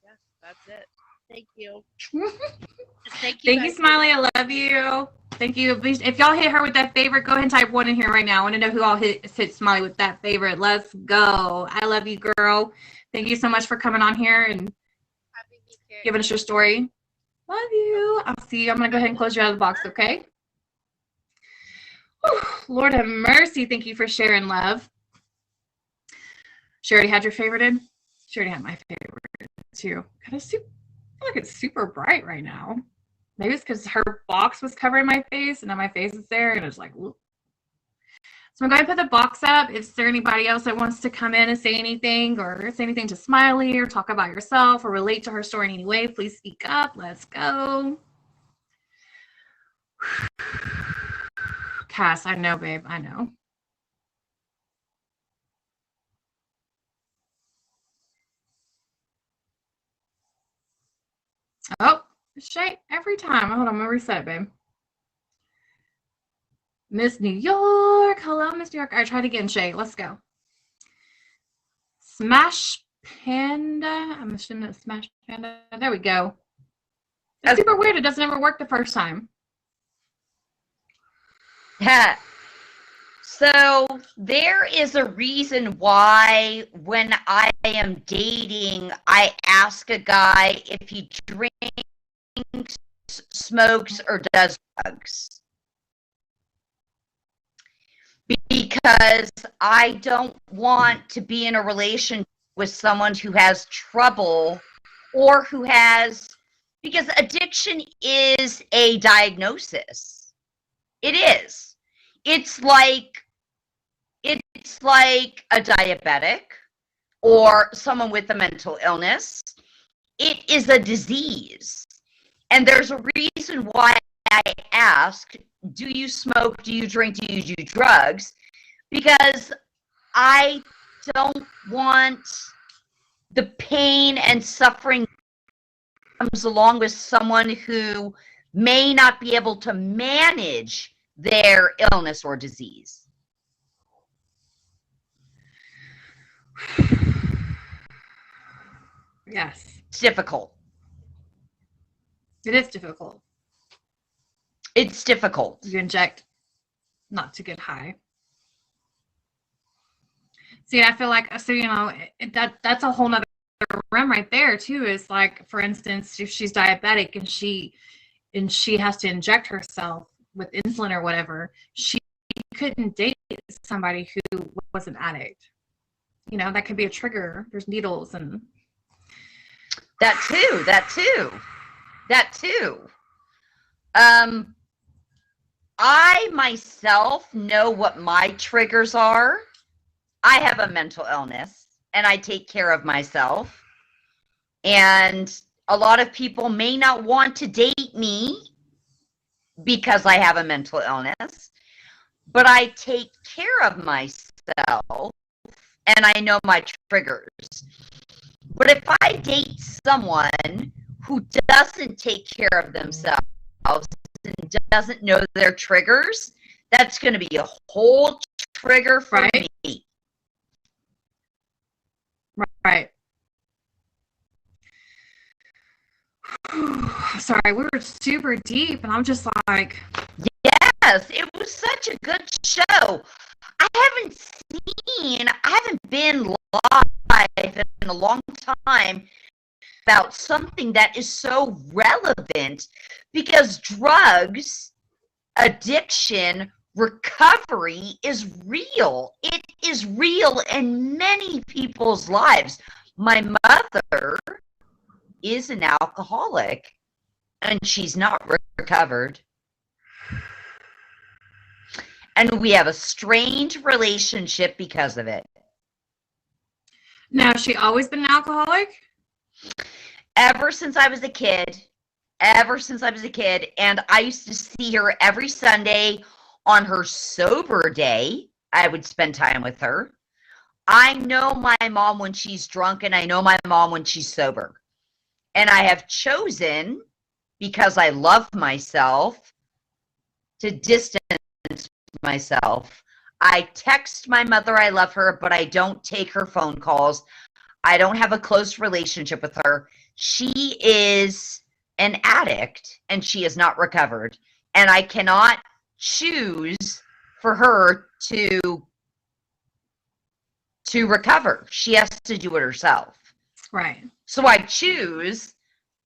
yeah, that's it. Thank you. Thank you, Smiley. I love you. Thank you. If y'all hit her with that favorite, go ahead and type 1 in here right now. I want to know who all hit Smiley with that favorite. Let's go. I love you, girl. Thank you so much for coming on here and giving us your story. Love you. I'll see you. I'm going to go ahead and close you out of the box, okay? Whew. Lord have mercy. Thank you for sharing, love. She already had your favorite in? She already had my favorite, too. I feel like it's super bright right now. Maybe it's because her box was covering my face, and now my face is there, and it's like, whoop. So I'm going to put the box up. Is there anybody else that wants to come in and say anything, or say anything to Smiley, or talk about yourself, or relate to her story in any way? Please speak up. Let's go. Cass, I know, babe. I know. Oh, Shay, every time. Hold on, I'm going to reset, babe. Miss New York. Hello, Miss New York. All right, try it again, Shay. Let's go. Smash Panda. I'm assuming it's Smash Panda. There we go. It's super weird. It doesn't ever work the first time. Yeah. So there is a reason why when I am dating, I ask a guy if he drinks, smokes, or does drugs. Because I don't want to be in a relationship with someone who has trouble or who has, because addiction is a diagnosis. It is. It's like a diabetic or someone with a mental illness. It is a disease. And there's a reason why I ask, do you smoke, do you drink, do you do drugs? Because I don't want the pain and suffering that comes along with someone who may not be able to manage their illness or disease. Yes. It's difficult. It is difficult. It's difficult. You inject not to get high. See, I feel like, so, you know, that's a whole nother realm right there, too, is like, for instance, if she's diabetic and she has to inject herself with insulin or whatever, she couldn't date somebody who was an addict. You know, that could be a trigger. There's needles and... That too. I myself know what my triggers are. I have a mental illness and I take care of myself. And a lot of people may not want to date me because I have a mental illness, but I take care of myself and I know my triggers. But if I date someone who doesn't take care of themselves and doesn't know their triggers, that's going to be a whole trigger for me. Right. Sorry, we were super deep, and I'm just like... Yes, it was such a good show. I haven't been live in a long time about something that is so relevant, because drugs, addiction, recovery is real. It is real in many people's lives. My mother is an alcoholic and she's not recovered. And we have a strained relationship because of it. Now, has she always been an alcoholic? Ever since I was a kid. And I used to see her every Sunday. On her sober day, I would spend time with her. I know my mom when she's drunk, and I know my mom when she's sober. And I have chosen, because I love myself, to distance myself. I text my mother I love her, but I don't take her phone calls. I don't have a close relationship with her. She is an addict, and she is not recovered. And I cannot choose for her to recover. She has to do it herself. Right. So I choose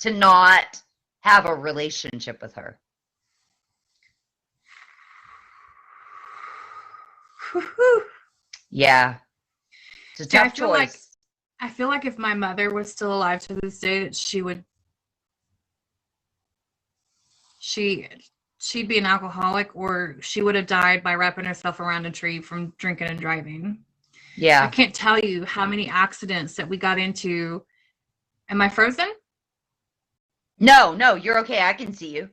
to not have a relationship with her. Yeah. It's a tough choice. I feel like if my mother was still alive to this day, that she'd be an alcoholic, or she would have died by wrapping herself around a tree from drinking and driving. Yeah. I can't tell you how many accidents that we got into. Am I frozen? No, you're okay. I can see you.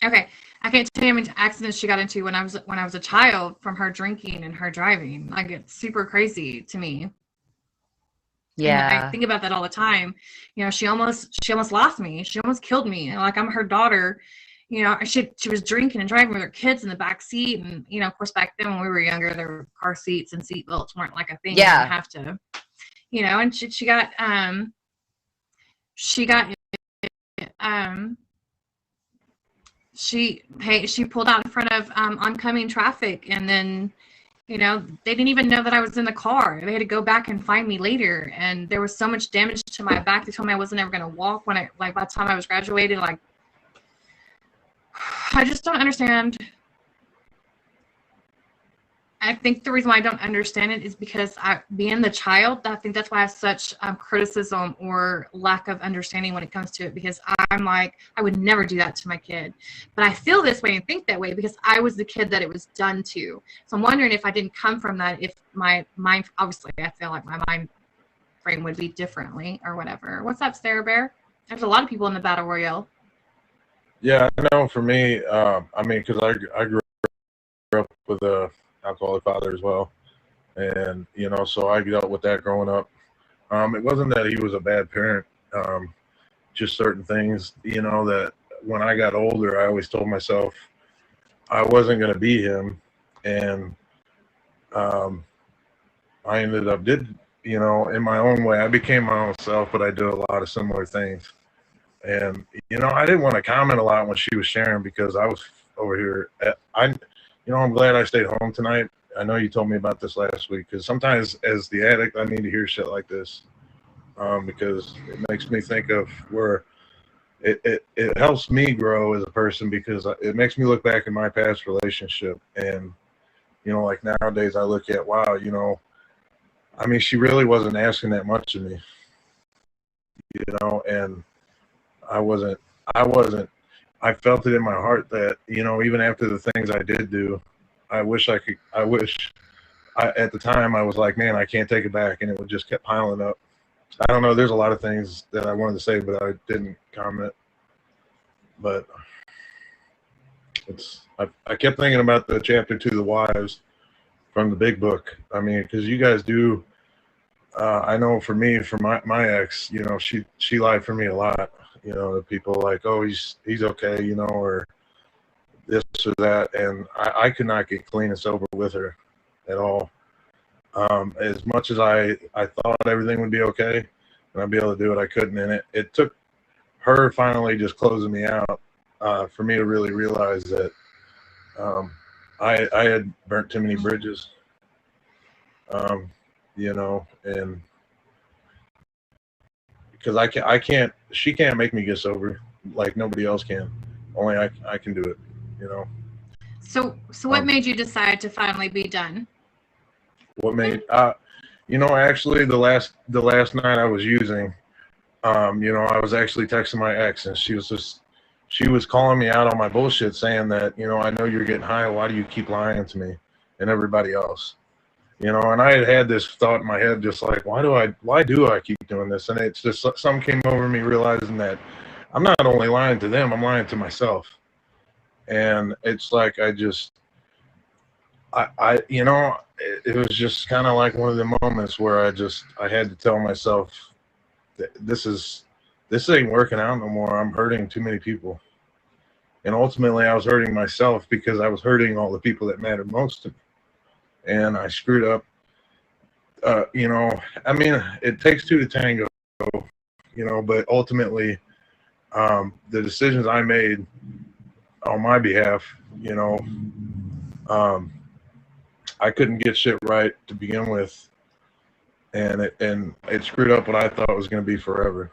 Okay. I can't tell you how many accidents she got into when I was a child from her drinking and her driving. Like, it's super crazy to me. Yeah. And I think about that all the time. You know, she almost lost me. She almost killed me. And like, I'm her daughter. You know, she was drinking and driving with her kids in the back seat. And, you know, of course, back then when we were younger, there were car seats and seat belts weren't like a thing. Yeah. You have to, you know, and she got she pulled out in front of oncoming traffic, and then, you know, they didn't even know that I was in the car. They had to go back and find me later, and there was so much damage to my back. They told me I wasn't ever going to walk by the time I was graduated. Like, I just don't understand. I think the reason why I don't understand it is because being the child, I think that's why I have such criticism or lack of understanding when it comes to it, because I'm like, I would never do that to my kid. But I feel this way and think that way because I was the kid that it was done to. So I'm wondering if I didn't come from that, if my mind, obviously I feel like my mind frame would be differently or whatever. What's up, Sarah Bear? There's a lot of people in the Battle Royale. Yeah, I know for me, I mean, because I grew up with a alcoholic father as well, and you know, so I dealt with that growing up. It wasn't that he was a bad parent, just certain things, you know, that when I got older, I always told myself I wasn't going to be him, and I ended up you know, in my own way, I became my own self, but I did a lot of similar things. And you know, I didn't want to comment a lot when she was sharing because I was over here. You know, I'm glad I stayed home tonight. I know you told me about this last week, because sometimes as the addict, I need to hear shit like this, because it makes me think of where it helps me grow as a person, because it makes me look back in my past relationship. And, you know, like nowadays I look at, wow, you know, I mean, she really wasn't asking that much of me, you know, and I felt it in my heart that, you know, even after the things I did do, at the time I was like, man, I can't take it back. And it would just kept piling up. I don't know. There's a lot of things that I wanted to say, but I didn't comment. But I kept thinking about the chapter 2, the wives from the big book. I mean, because you guys do, I know for me, for my ex, you know, she lied for me a lot. You know, people like, oh, he's okay, you know, or this or that, and I could not get clean and sober with her at all. As much as I thought everything would be okay and I'd be able to do it, I couldn't. And it took her finally just closing me out for me to really realize that I had burnt too many bridges, you know, and because she can't make me get sober like nobody else can. Only I can do it, you know. So what made you decide to finally be done? What made, you know, actually the last night I was using, You know, I was actually texting my ex, and she was calling me out on my bullshit, saying that, you know, I know you're getting high. Why do you keep lying to me and everybody else? You know, and I had this thought in my head, just like, why do I keep doing this? And it's just something came over me, realizing that I'm not only lying to them, I'm lying to myself. And it's like, you know, it was just kind of like one of the moments where I had to tell myself that this ain't working out no more. I'm hurting too many people. And ultimately I was hurting myself because I was hurting all the people that mattered most to me. And I screwed up. You know, I mean, it takes two to tango, you know, but ultimately, the decisions I made on my behalf, you know, I couldn't get shit right to begin with, and it screwed up what I thought was going to be forever,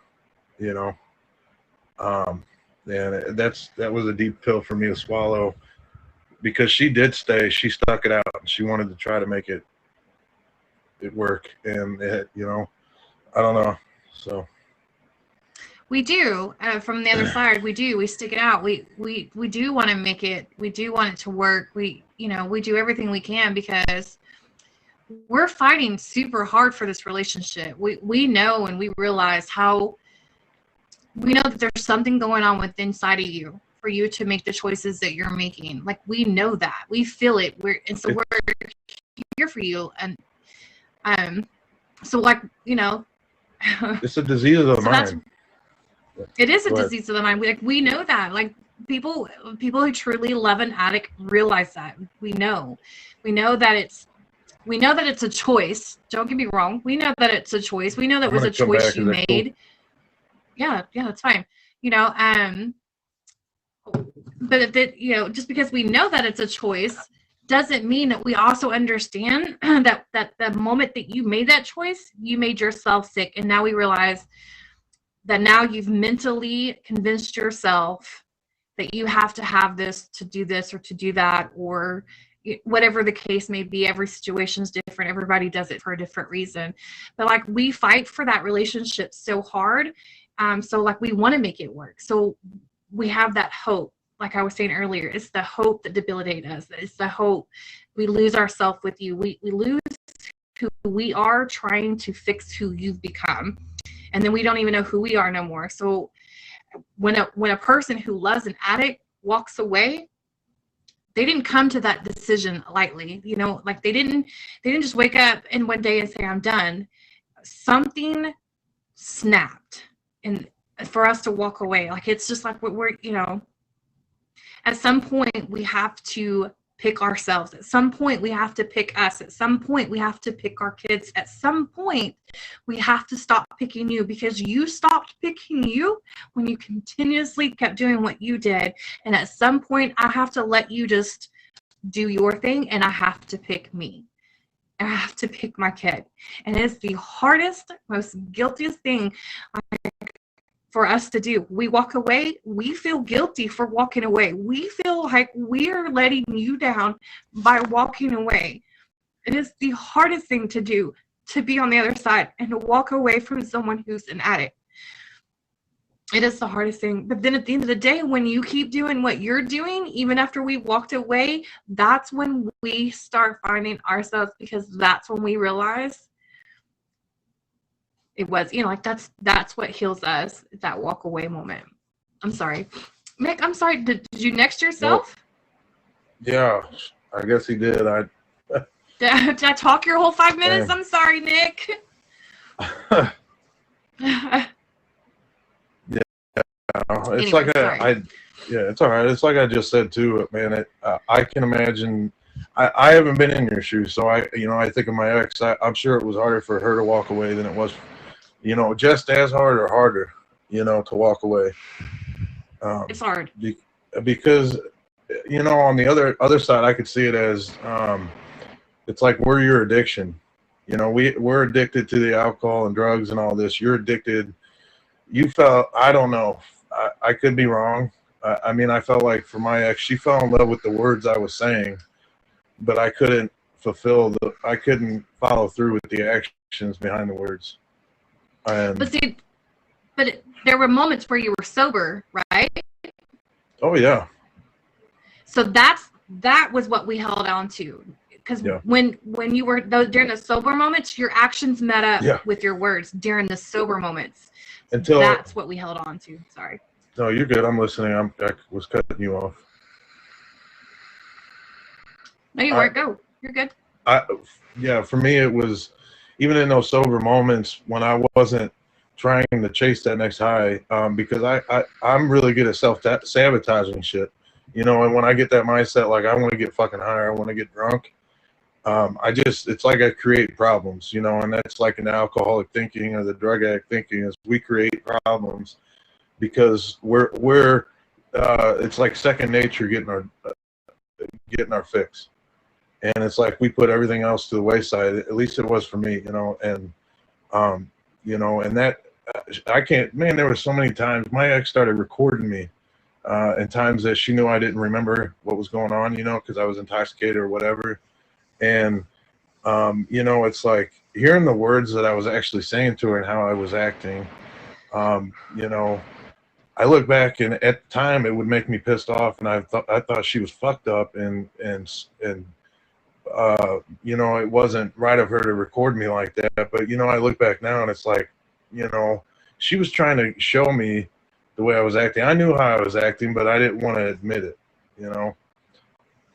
you know. And that was a deep pill for me to swallow, because she did stay. She stuck it out. She wanted to try to make it work, and you know, I don't know. So we do, from the other side, we stick it out. We do want to make it. We do want it to work. We do everything we can, because we're fighting super hard for this relationship. We know, and we realize we know that there's something going on with inside of you for you to make the choices that you're making. Like, we know that. We feel it. We're here for you. And so, like, you know, it's a disease of the mind. It is a disease of the mind. We know that. Like, people who truly love an addict realize that. We know that it's a choice. Don't get me wrong. We know that it's a choice. We know that it was a choice you made. Cool. Yeah, that's fine. You know, but you know, just because we know that it's a choice doesn't mean that we also understand that the moment that you made that choice, you made yourself sick. And now we realize that now you've mentally convinced yourself that you have to have this to do this or to do that, or whatever the case may be. Every situation is different. Everybody does it for a different reason. But like, we fight for that relationship so hard. So like, we want to make it work. So we have that hope. Like I was saying earlier, it's the hope that debilitates us. It's the hope. We lose ourselves with you. We lose who we are trying to fix who you've become. And then we don't even know who we are no more. So when a person who loves an addict walks away, they didn't come to that decision lightly. You know, like they didn't just wake up in one day and say, I'm done. Something snapped, and for us to walk away, like, it's just like we're, you know, at some point we have to pick ourselves. At some point we have to pick us. At some point we have to pick our kids. At some point we have to stop picking you, because you stopped picking you when you continuously kept doing what you did. And at some point I have to let you just do your thing, and I have to pick me. I have to pick my kid. And it's the hardest, most guiltiest thing for us to do. We walk away. We feel guilty for walking away. We feel like we are letting you down by walking away. It is the hardest thing to do, to be on the other side and to walk away from someone who's an addict. It is the hardest thing. But then at the end of the day, when you keep doing what you're doing, even after we walked away, that's when we start finding ourselves, because that's when we realize it was, you know, like, that's what heals us, that walk away moment. I'm sorry. Mick, I'm sorry. Did you next yourself? Yeah, I guess he did. Did I talk your whole 5 minutes? I'm sorry, Nick. It's anyway, it's all right. It's like I just said too, man. I can imagine. I haven't been in your shoes, so I think of my ex. I'm sure it was harder for her to walk away than it was, you know, just as hard or harder, you know, to walk away. It's hard because, you know, on the other side, I could see it as it's like we're your addiction. You know, we're addicted to the alcohol and drugs and all this. You're addicted. You felt, I don't know. I could be wrong. I mean, I felt like for my ex, she fell in love with the words I was saying, but I couldn't I couldn't follow through with the actions behind the words. And but see, But there were moments where you were sober, right? Oh yeah. So that was what we held on to. Because when you were during the sober moments, your actions met up with your words during the sober moments. Until that's what we held on to. Sorry. No, you're good. I'm listening. I was cutting you off. No, you weren't. Go. You're good. For me, it was even in those sober moments when I wasn't trying to chase that next high, because I'm really good at self-sabotaging shit, you know. And when I get that mindset, like I want to get fucking high, I want to get drunk, it's like I create problems, you know. And that's like an alcoholic thinking or the drug addict thinking, is we create problems because we're it's like second nature getting our fix. And it's like we put everything else to the wayside. At least it was for me, you know. And you know, and that I can't, man, there were so many times my ex started recording me and times that she knew I didn't remember what was going on, you know, because I was intoxicated or whatever. And you know, it's like hearing the words that I was actually saying to her and how I was acting. You know, I look back, and at the time it would make me pissed off, and I thought she was fucked up, and you know, it wasn't right of her to record me like that. But you know, I look back now and it's like, you know, she was trying to show me the way I was acting. I knew how I was acting, but I didn't want to admit it, you know.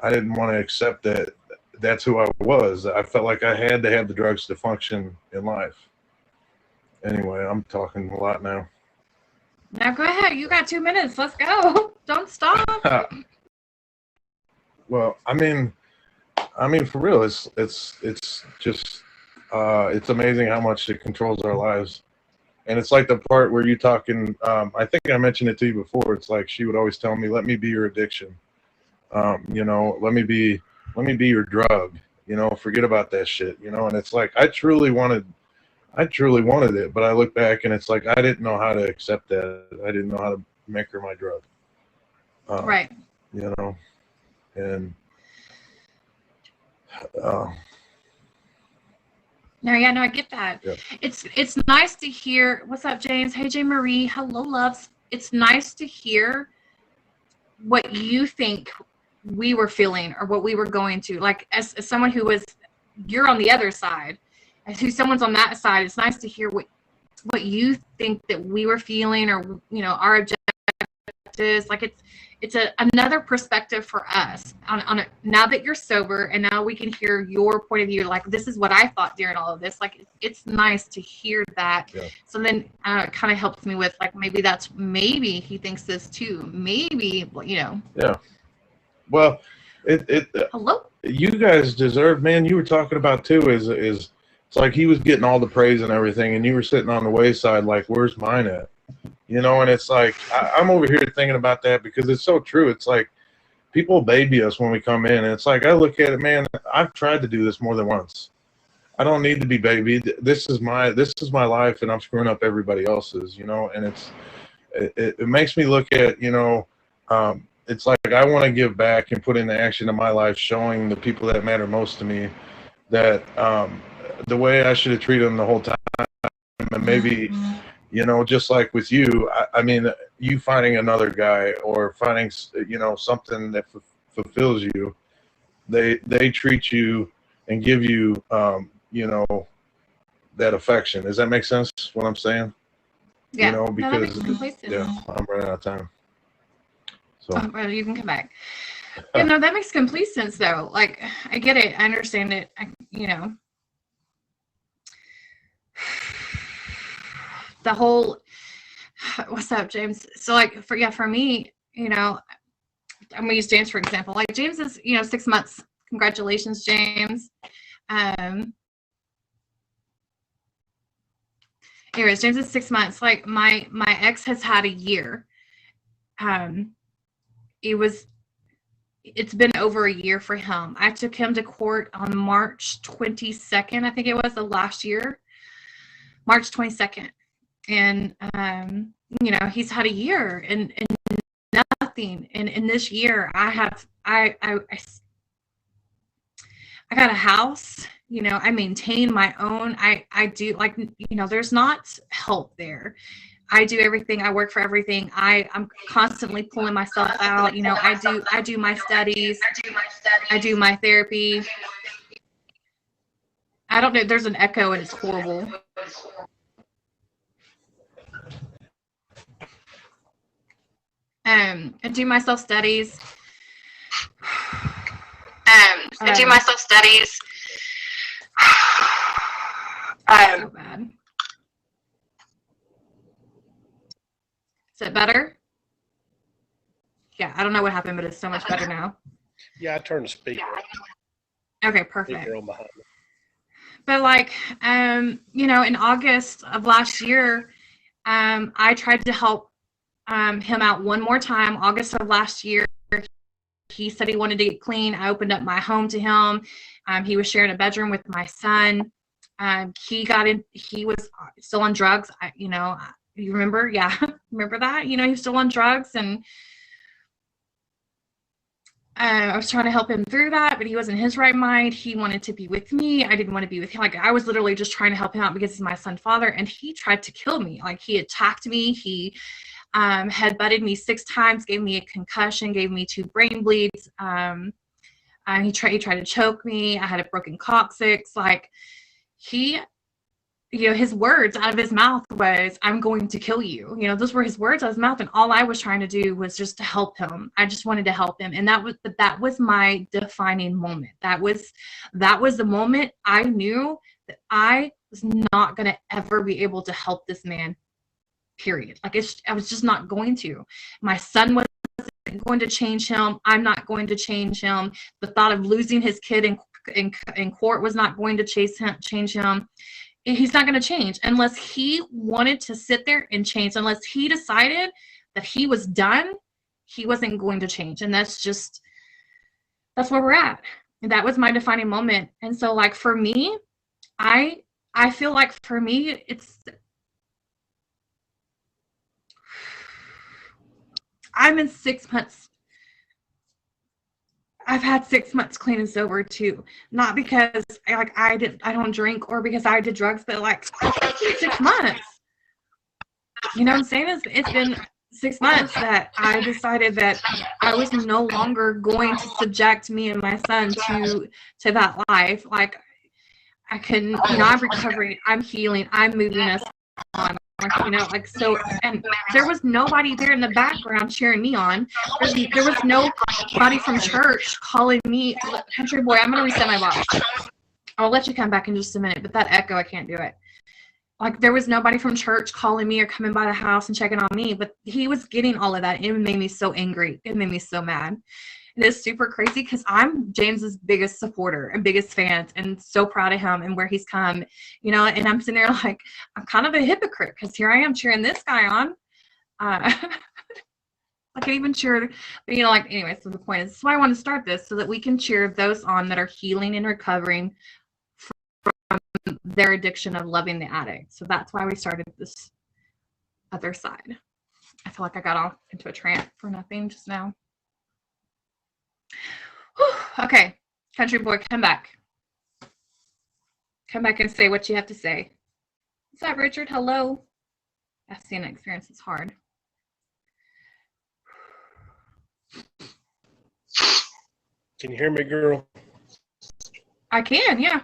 I didn't want to accept that that's who I was. I felt like I had to have the drugs to function in life. Anyway, I'm talking a lot now. Now go ahead. You got 2 minutes. Let's go. Don't stop. Well, I mean, for real, it's just it's amazing how much it controls our lives. And it's like the part where you talking. I think I mentioned it to you before. It's like she would always tell me, "Let me be your addiction." You know, let me be your drug. You know, forget about that shit. You know, and it's like I truly wanted it, but I look back and it's like I didn't know how to accept that. I didn't know how to make her my drug. Right. You know, and. No, yeah, no, I get that. Yeah. It's nice to hear. What's up, James? Hey, Jay Marie. Hello, loves. It's nice to hear what you think we were feeling or what we were going to. Like, as someone who was, you're on the other side. As who someone's on that side, it's nice to hear what you think that we were feeling, or you know, our objectives. Like it's another perspective for us on now that you're sober, and now we can hear your point of view. Like, this is what I thought during all of this. Like, it's nice to hear that. Yeah. So then it kind of helps me with, like, maybe he thinks this too. Maybe, you know. Yeah. Well, hello. You guys deserve, man. You were talking about too is it's like he was getting all the praise and everything, and you were sitting on the wayside like, where's mine at? You know, and it's like, I'm over here thinking about that because it's so true. It's like people baby us when we come in, and it's like, I look at it, man, I've tried to do this more than once. I don't need to be babied. This is my life, and I'm screwing up everybody else's, you know, and it makes me look at, you know, it's like I want to give back and put into action in my life, showing the people that matter most to me that the way I should have treated them the whole time, and maybe, you know, just like with you, I mean, you finding another guy or finding, you know, something that fulfills you, they treat you and give you, you know, that affection. Does that make sense, what I'm saying? Yeah, you know, because yeah, I'm running out of time. So well, you can come back. You know, that makes complete sense, though. Like, I get it. I understand it. You know, the whole, what's up, James? So, like, for me, you know, I'm going to use James, for example. Like, James is, you know, 6 months. Congratulations, James. Anyways, James is 6 months. Like, my ex has had a year. It's been over a year for him. I took him to court on March 22nd, I think it was, of last year. March 22nd. And, you know, he's had a year and nothing. And in this year, I got a house, you know, I maintain my own. I do, like, you know, there's not help there. I do everything. I work for everything. I'm constantly pulling myself out. You know, I do my studies. I do my therapy. I don't know. There's an echo and it's horrible. I do my self studies. I do my self studies. So bad. Is it better? Yeah, I don't know what happened, but it's so much better now. Yeah, I turned the speaker. Okay, perfect. Speaker on behind me. But like, you know, in August of last year, I tried to help him out one more time. August of last year, he said he wanted to get clean. I opened up my home to him. He was sharing a bedroom with my son. He was still on drugs. You know, you remember? Yeah, remember that? You know, he was still on drugs, and I was trying to help him through that, but he wasn't in his right mind. He wanted to be with me. I didn't want to be with him. Like, I was literally just trying to help him out because he's my son's father, and he tried to kill me. Like, he attacked me. He had butted me 6 times, gave me a concussion, gave me 2 brain bleeds. He tried to choke me. I had a broken coccyx. Like, he, you know, his words out of his mouth was, "I'm going to kill you." You know, those were his words out of his mouth, and all I was trying to do was just to help him. I just wanted to help him, and that was my defining moment. That was the moment I knew that I was not going to ever be able to help this man. Period. Like, I was just not going to. My son wasn't going to change him. I'm not going to change him. The thought of losing his kid in court was not going to change him. He's not going to change unless he wanted to sit there and change. Unless he decided that he was done, he wasn't going to change. And that's where we're at. And that was my defining moment. And so, like, for me, I feel like for me, I'm in 6 months. I've had 6 months clean and sober too. Not because I don't drink or because I did drugs, but like 6 months. You know what I'm saying? It's been 6 months that I decided that I was no longer going to subject me and my son to that life. Like, I couldn't, you know, I'm recovering, I'm healing, I'm moving us on. Like, you know, like, so, and there was nobody there in the background cheering me on. There was nobody from church calling me, "Country boy, I'm going to reset my box. I'll let you come back in just a minute," but that echo, I can't do it. Like, there was nobody from church calling me or coming by the house and checking on me, but he was getting all of that. It made me so angry. It made me so mad. It is super crazy because I'm James's biggest supporter and biggest fan, and so proud of him and where he's come, you know, and I'm sitting there like, I'm kind of a hypocrite because here I am cheering this guy on. I can even cheer, you know, like, anyway, so the point is, that's why I want to start this, so that we can cheer those on that are healing and recovering from their addiction of loving the addict. So that's why we started this other side. I feel like I got off into a trance for nothing just now. Whew. Okay, country boy, come back. Come back and say what you have to say. What's up, Richard? Hello. Seeing experience is hard. Can you hear me, girl? I can, yeah.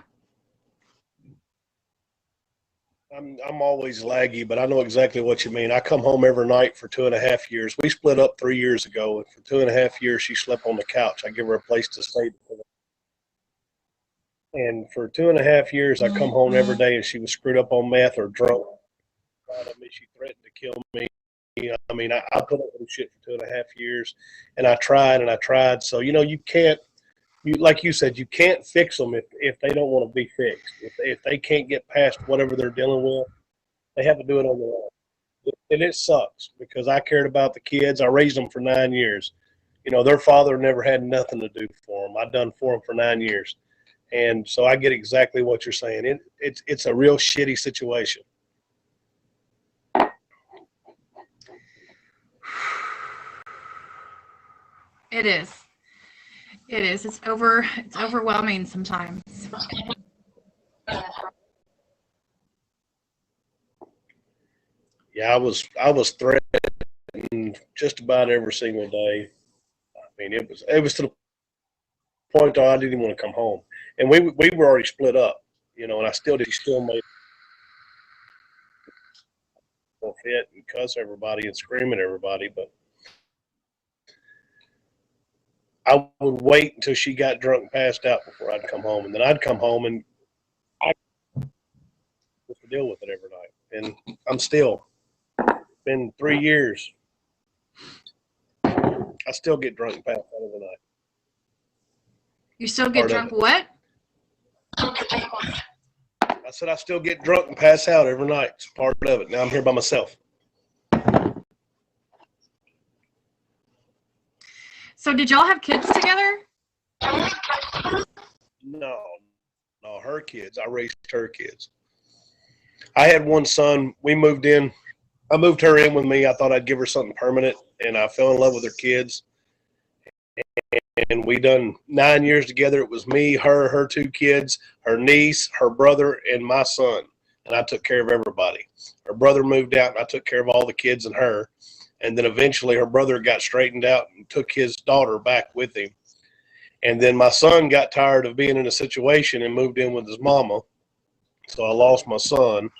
I'm always laggy, but I know exactly what you mean. I come home every night for 2.5 years. We split up 3 years ago, and for 2.5 years she slept on the couch. I give her a place to stay. And for 2.5 years, I come home every day, and she was screwed up on meth or drunk. She threatened to kill me. I mean, I put up with this shit for 2.5 years, and I tried and I tried. So, you know, you can't. Like you said, you can't fix them if they don't want to be fixed. If they can't get past whatever they're dealing with, they have to do it on their own. And it sucks because I cared about the kids. I raised them for 9 years. You know, their father never had nothing to do for them. I done for them for 9 years. And so I get exactly what you're saying. It's a real shitty situation. It is. It is. It's overwhelming sometimes. Yeah, Yeah, I was threatened just about every single day. I mean, it was to the point that I didn't even want to come home, and we were already split up, you know, and I still did. She still made me fit and cuss everybody and scream at everybody, but I would wait until she got drunk and passed out before I'd come home, and then I'd come home and I have to deal with it every night, and I'm still. Been 3 years. I still get drunk and pass out every night. You still get drunk what? I said I still get drunk and pass out every night. It's part of it. Now I'm here by myself. So did y'all have kids together? No, her kids. I raised her kids. I had one son. We moved in. I moved her in with me. I thought I'd give her something permanent, and I fell in love with her kids. And we done 9 years together. It was me, her 2 kids, her niece, her brother, and my son. And I took care of everybody. Her brother moved out, and I took care of all the kids and her. And then eventually her brother got straightened out and took his daughter back with him. And then my son got tired of being in a situation and moved in with his mama. So I lost my son.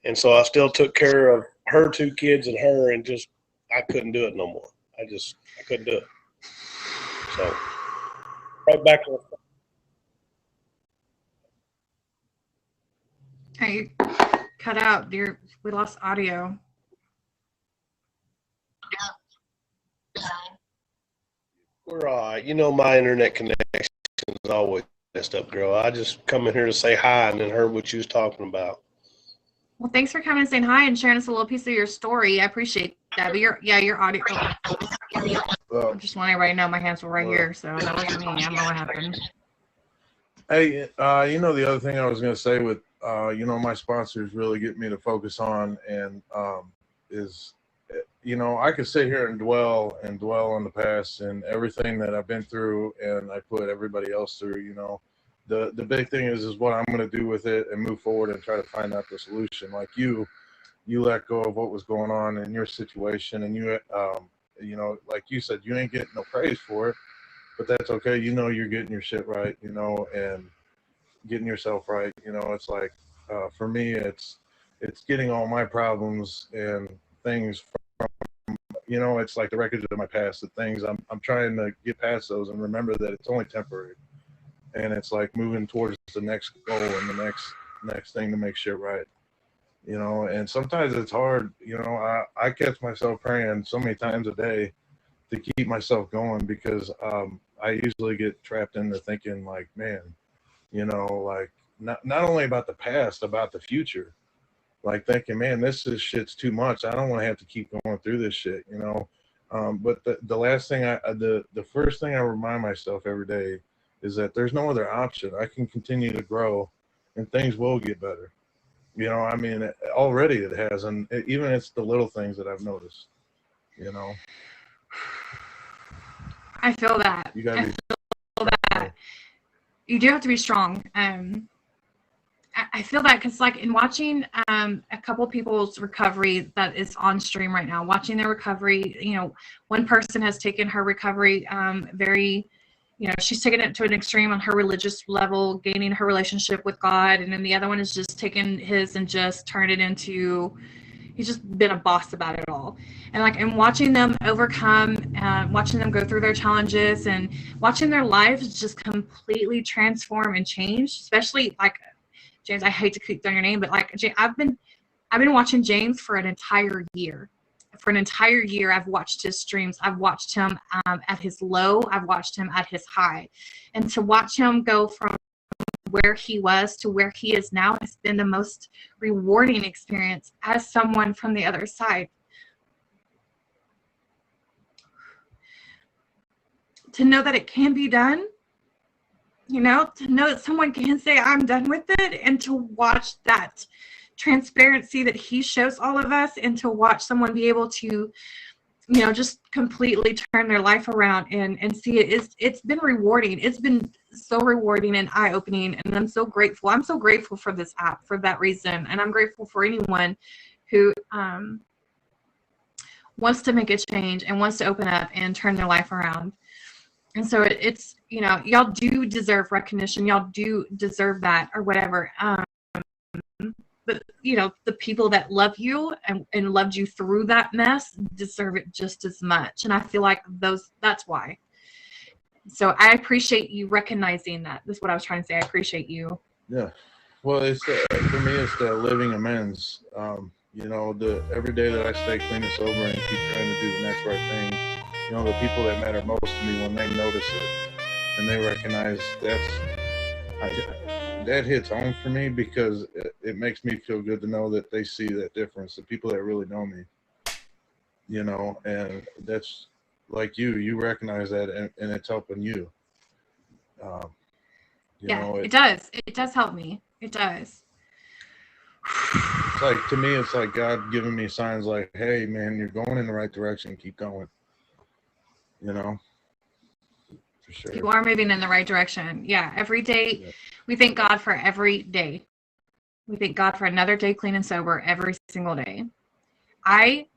And so I still took care of her 2 kids and her, and just, I couldn't do it no more. I couldn't do it. So, right back to Hey, you cut out. We lost audio. we're all right. You know, my internet connection is always messed up, girl. I just come in here to say hi and then heard what you was talking about. Well, thanks for coming and saying hi and sharing us a little piece of your story. I appreciate that. But your audio. I just want everybody to know my hands were right here, so that wasn't me. I don't know what happened. Hey, you know, the other thing I was going to say with, you know, my sponsors really get me to focus on and is, you know, I could sit here and dwell on the past and everything that I've been through, and I put everybody else through, you know. The big thing is what I'm going to do with it and move forward and try to find out the solution. Like you let go of what was going on in your situation, and you know, like you said, you ain't getting no praise for it, but that's okay. You know, you're getting your shit right, you know, and getting yourself right. You know, it's like, for me, it's getting all my problems and things from, you know, it's like the wreckage of my past, the things I'm trying to get past those and remember that it's only temporary. And it's like moving towards the next goal and the next thing to make shit right, you know. And sometimes it's hard, you know. I catch myself praying so many times a day to keep myself going, because I usually get trapped into thinking like, man, you know, like not only about the past, about the future, like thinking, man, shit's too much. I don't want to have to keep going through this shit, you know. But the last thing the first thing I remind myself every day is that there's no other option. I can continue to grow and things will get better. You know, I mean, already it has. And even it's the little things that I've noticed, you know. I feel that. You gotta feel that. You do have to be strong. I feel that because, like, in watching a couple people's recovery that is on stream right now, watching their recovery, you know, one person has taken her recovery very, you know, she's taken it to an extreme on her religious level, gaining her relationship with God. And then the other one is just taken his and just turned it into, he's just been a boss about it all. And like, and watching them overcome, watching them go through their challenges and watching their lives just completely transform and change, especially like James, I hate to keep throwing your name, but like, I've been watching James for an entire year. For an entire year, I've watched his streams. I've watched him at his low. I've watched him at his high. And to watch him go from where he was to where he is now has been the most rewarding experience as someone from the other side. To know that it can be done, you know, to know that someone can say, I'm done with it, and to watch that transparency that he shows all of us, and to watch someone be able to, you know, just completely turn their life around and see it. It's been rewarding. It's been so rewarding and eye-opening, and I'm so grateful. I'm so grateful for this app for that reason, and I'm grateful for anyone who wants to make a change and wants to open up and turn their life around. And so it's, you know, y'all do deserve recognition. Y'all do deserve that or whatever. But, you know, the people that love you and loved you through that mess deserve it just as much. And I feel like that's why. So I appreciate you recognizing that. That's what I was trying to say. I appreciate you. Yeah. Well, it's for me, it's the living amends. You know, every day that I stay clean and sober and keep trying to do the next right thing, you know, the people that matter most to me, when they notice it and they recognize that hits home for me, because it makes me feel good to know that they see that difference, the people that really know me, you know, and that's like you recognize that, and it's helping you. You know, it does. It does help me. It does. It's like, to me, it's like God giving me signs like, hey, man, you're going in the right direction. Keep going. You know? For sure. You are moving in the right direction. Yeah, every day. Yeah. We thank God for every day. We thank God for another day clean and sober every single day. I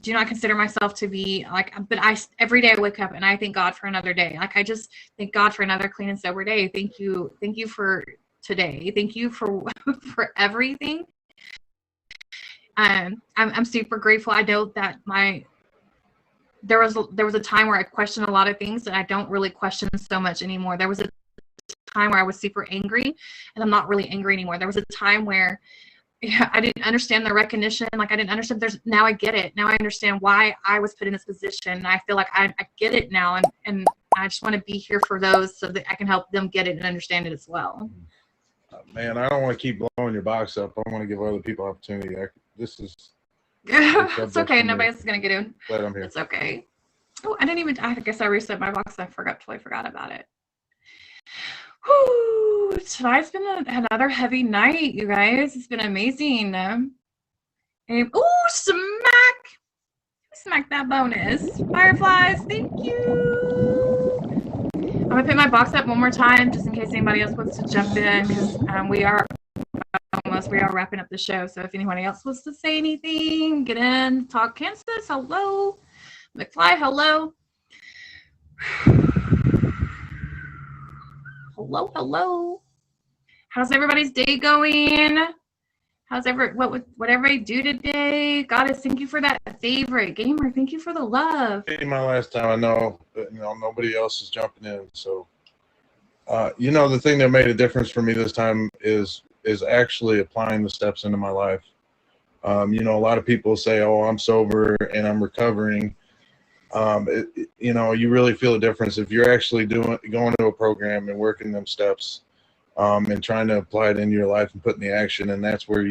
do not consider myself to be like, but every day I wake up and I thank God for another day. Like, I just thank God for another clean and sober day. Thank you for today. Thank you for everything. I'm super grateful. I know that there was a time where I questioned a lot of things that I don't really question so much anymore. There was a time where I was super angry, and I'm not really angry anymore. There was a time where I didn't understand the recognition. Like, I didn't understand. Now I get it. Now I understand why I was put in this position. I feel like I get it now, and I just want to be here for those so that I can help them get it and understand it as well. Man, I don't want to keep blowing your box up. I want to give other people opportunity. This is. It's okay. Nobody else is gonna get in. Glad I'm here. It's okay. Oh, I guess I totally forgot about it. Whew, tonight's been another heavy night, you guys. It's been amazing. And smack that bonus. Fireflies, thank you. I'm gonna put my box up one more time just in case anybody else wants to jump in, because we are wrapping up the show. So if anybody else wants to say anything, get in, talk. Kansas, hello. McFly, hello. Hello. How's everybody's day going? What everybody do today? Goddess, thank you for that favorite. Gamer, thank you for the love. My last time, I know that, you know, nobody else is jumping in. So, you know, the thing that made a difference for me this time is actually applying the steps into my life. You know, a lot of people say, oh, I'm sober and I'm recovering. You know, you really feel a difference if you're actually going to a program and working them steps, and trying to apply it in your life and putting the action. And that's where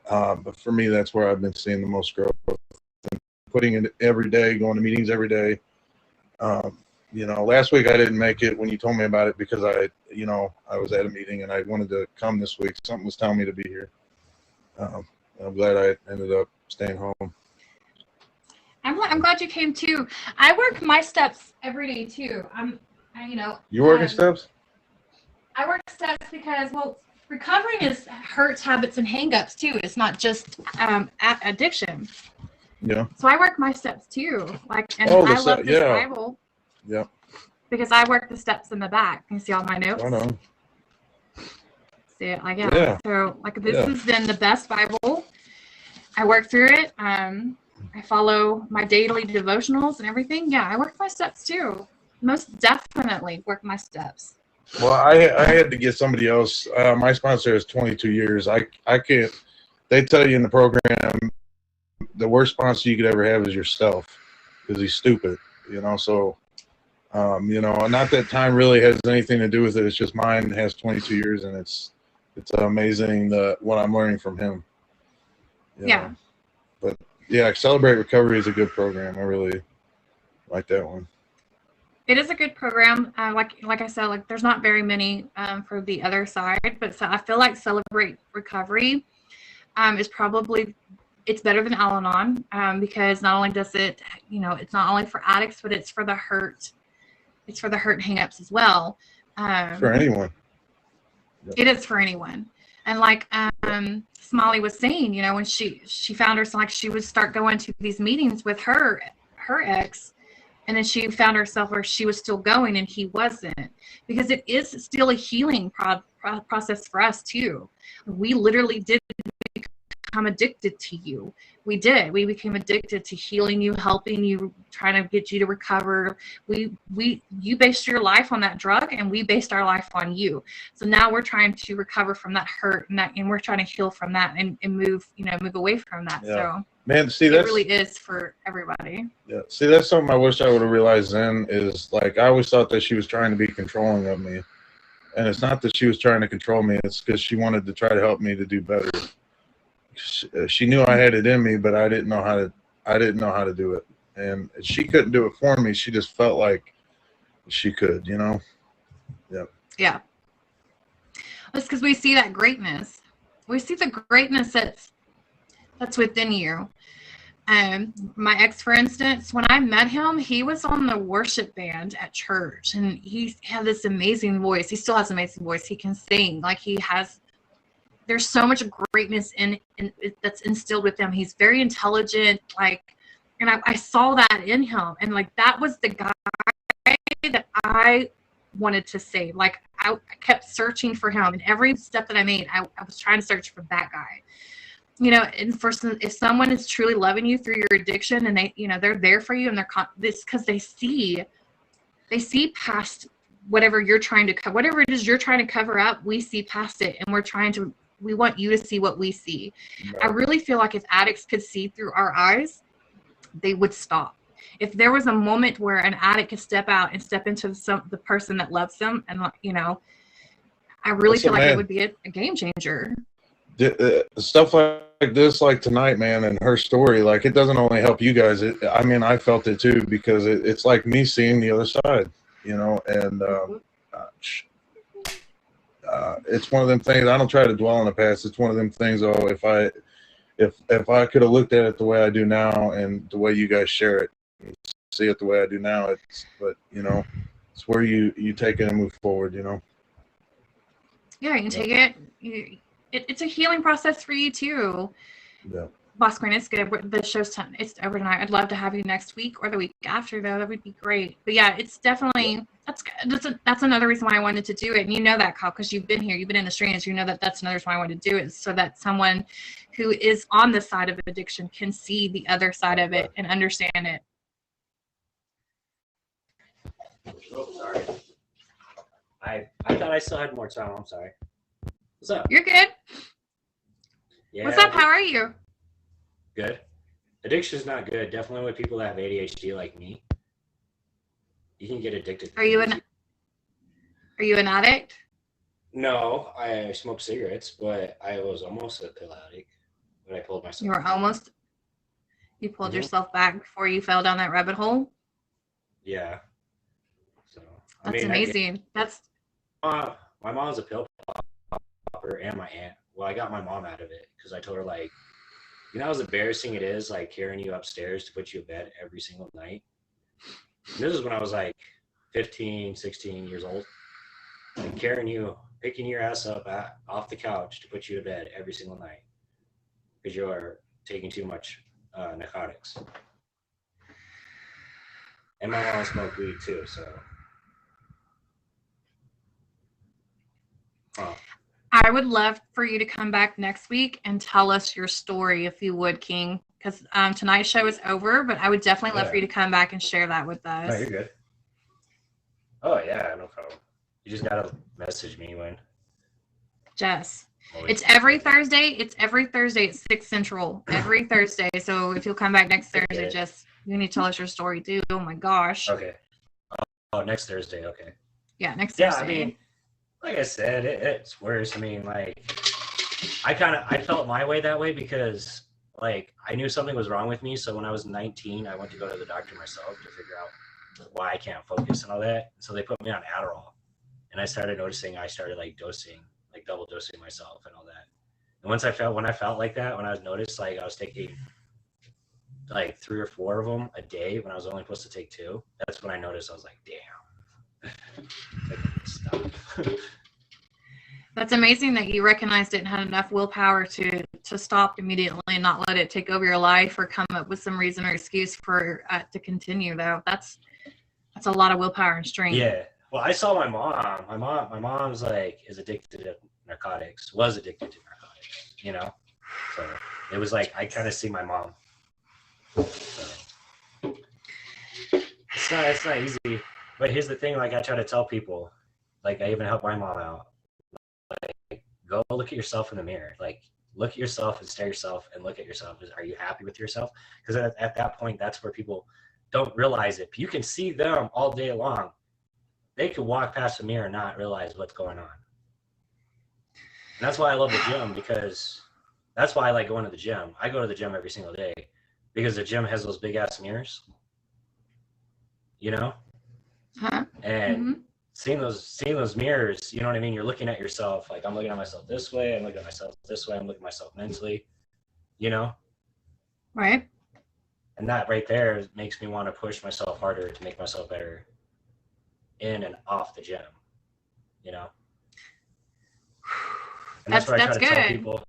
but for me, that's where I've been seeing the most growth. And putting it every day, going to meetings every day. You know, last week I didn't make it when you told me about it because I was at a meeting and I wanted to come this week. Something was telling me to be here. I'm glad I ended up staying home. I'm glad you came too. I work my steps every day too. You working steps? I work steps because, well, recovering is hurts, habits, and hangups too. It's not just addiction. Yeah. So I work my steps too. I love this Bible. Yeah. Because I work the steps in the back. You see all my notes? I know. See it? Yeah. So this has been the best Bible. I work through it. I follow my daily devotionals and everything. Yeah, I work my steps too. Most definitely work my steps. Well, I had to get somebody else. My sponsor is 22 years. I can't. They tell you in the program, the worst sponsor you could ever have is yourself, because he's stupid. You know, so you know, not that time really has anything to do with it. It's just mine has 22 years, and it's amazing what I'm learning from him. Yeah. But yeah, Celebrate Recovery is a good program. I really like that one. It is a good program. Like I said, there's not very many for the other side, but I feel like Celebrate Recovery is probably, it's better than Al-Anon, because not only does it, you know, it's not only for addicts, but it's for the hurt. It's for the hurt and hang-ups as well. For anyone. It is for anyone. And like Smiley was saying, you know, when she found herself, like she would start going to these meetings with her ex, and then she found herself where she was still going and he wasn't, because it is still a healing process for us too. We literally did become addicted to you. We became addicted to healing you, helping you, trying to get you to recover. You based your life on that drug, and we based our life on you. So now we're trying to recover from that hurt, and we're trying to heal from that, and move away from that. Yeah. So man, see, it that's really is for everybody. yeah. See, that's something I wish I would have realized then. Is like I always thought that she was trying to be controlling of me, and it's not that she was trying to control me. It's because she wanted to try to help me to do better. She knew I had it in me, but I didn't know how to do it, and she couldn't do it for me. She just felt like she could, you know. Yeah. It's because we see that greatness. We see the greatness that's within you. My ex, for instance, when I met him, he was on the worship band at church, and he had this amazing voice. He still has an amazing voice. He can sing. Like there's so much greatness in that's instilled with him. He's very intelligent, and I saw that in him, and like that was the guy that I wanted to save. Like I kept searching for him, and every step that I made, I was trying to search for that guy. You know, and if someone is truly loving you through your addiction, and they're there for you, and this because they see past whatever you're trying to whatever it is you're trying to cover up. We see past it, and we want you to see what we see. I really feel like if addicts could see through our eyes, they would stop. If there was a moment where an addict could step out and step into the person that loves them, and I really feel like it would be a game changer. Stuff like this, like tonight, man, and her story, like it doesn't only help you guys. I felt it too, because it's like me seeing the other side, and it's one of them things. I don't try to dwell on the past. It's one of them things. Oh, if I could have looked at it the way I do now, and the way you guys share it, and see it the way I do now, it's where you take it and move forward. Yeah, you can take it. It's a healing process for you too. Yeah. Boss Queen, it's good. The show's it's over tonight. I'd love to have you next week or the week after, though. That would be great. But yeah, it's definitely that's another reason why I wanted to do it. And you know that, Kyle, because you've been here, you've been in the streams. You know that's another reason why I wanted to do it, so that someone who is on the side of addiction can see the other side of it and understand it. Oh, sorry. I thought I still had more time. I'm sorry. What's up? You're good. Yeah. What's up? How are you? Good. Addiction is not good. Definitely with people that have ADHD like me. You can get addicted. Are you an addict? No, I smoke cigarettes, but I was almost a pill addict when I pulled myself. You pulled yourself back before you fell down that rabbit hole? Yeah. So that's amazing. My mom's a pill popper, and my aunt. Well, I got my mom out of it because I told her, like, how embarrassing it is, like, carrying you upstairs to put you to bed every single night. And this is when I was like 15, 16 years old. Like, carrying you, picking your ass up off the couch to put you to bed every single night because you're taking too much narcotics. And my mom smoked weed too, so. I would love for you to come back next week and tell us your story, if you would, King, because tonight's show is over, but I would definitely love for you to come back and share that with us. No, you're good. Oh, yeah, no problem. You just got to message me when. Jess. It's every Thursday. It's every Thursday at 6 Central. Every Thursday. So if you'll come back next Thursday, Jess, you need to tell us your story too. Oh, my gosh. Okay. Oh, next Thursday. Okay. Yeah, next Thursday. Yeah, I mean, like I said, it's worse. I mean, like, I felt my way that way because, like, I knew something was wrong with me. So when I was 19, I went to go to the doctor myself to figure out why I can't focus and all that. So they put me on Adderall. And I started noticing I started, like, double dosing myself and all that. And when I felt like that, when I was noticed, like, I was taking, like, 3 or 4 of them a day when I was only supposed to take 2, that's when I noticed. I was like, damn. Stop. That's amazing that you recognized it and had enough willpower to stop immediately and not let it take over your life or come up with some reason or excuse for to continue. Though that's a lot of willpower and strength. Yeah. Well, I saw my mom. My mom's like is addicted to narcotics. Was addicted to narcotics. You know. So it was like I kind of see my mom. So it's not easy. But here's the thing. Like I try to tell people. Like I even help my mom out. Like go look at yourself in the mirror. Like look at yourself and stare yourself and look at yourself. Are you happy with yourself? Because at that point, that's where people don't realize it. You can see them all day long. They could walk past the mirror and not realize what's going on. And that's why I love the gym, because that's why I like going to the gym. I go to the gym every single day because the gym has those big ass mirrors, you know? Huh? And seeing those mirrors, you know what I mean? You're looking at yourself, like I'm looking at myself this way, I'm looking at myself this way, I'm looking at myself mentally, you know? Right. And that right there makes me want to push myself harder to make myself better in and off the gym, you know? And that's what I try to tell people.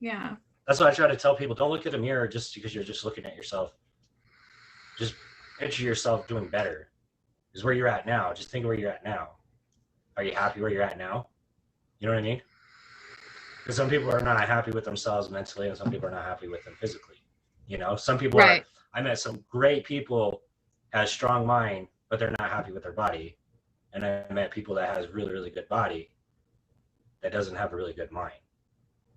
Yeah. That's what I try to tell people. Don't look at a mirror just because you're just looking at yourself. Just picture yourself doing better. Is where you're at now. Just think of where you're at now. Are you happy where you're at now? You know what I mean? Because some people are not happy with themselves mentally, and some people are not happy with them physically. You know, some people right. I met some great people has strong mind, but they're not happy with their body. And I met people that has really, really good body that doesn't have a really good mind.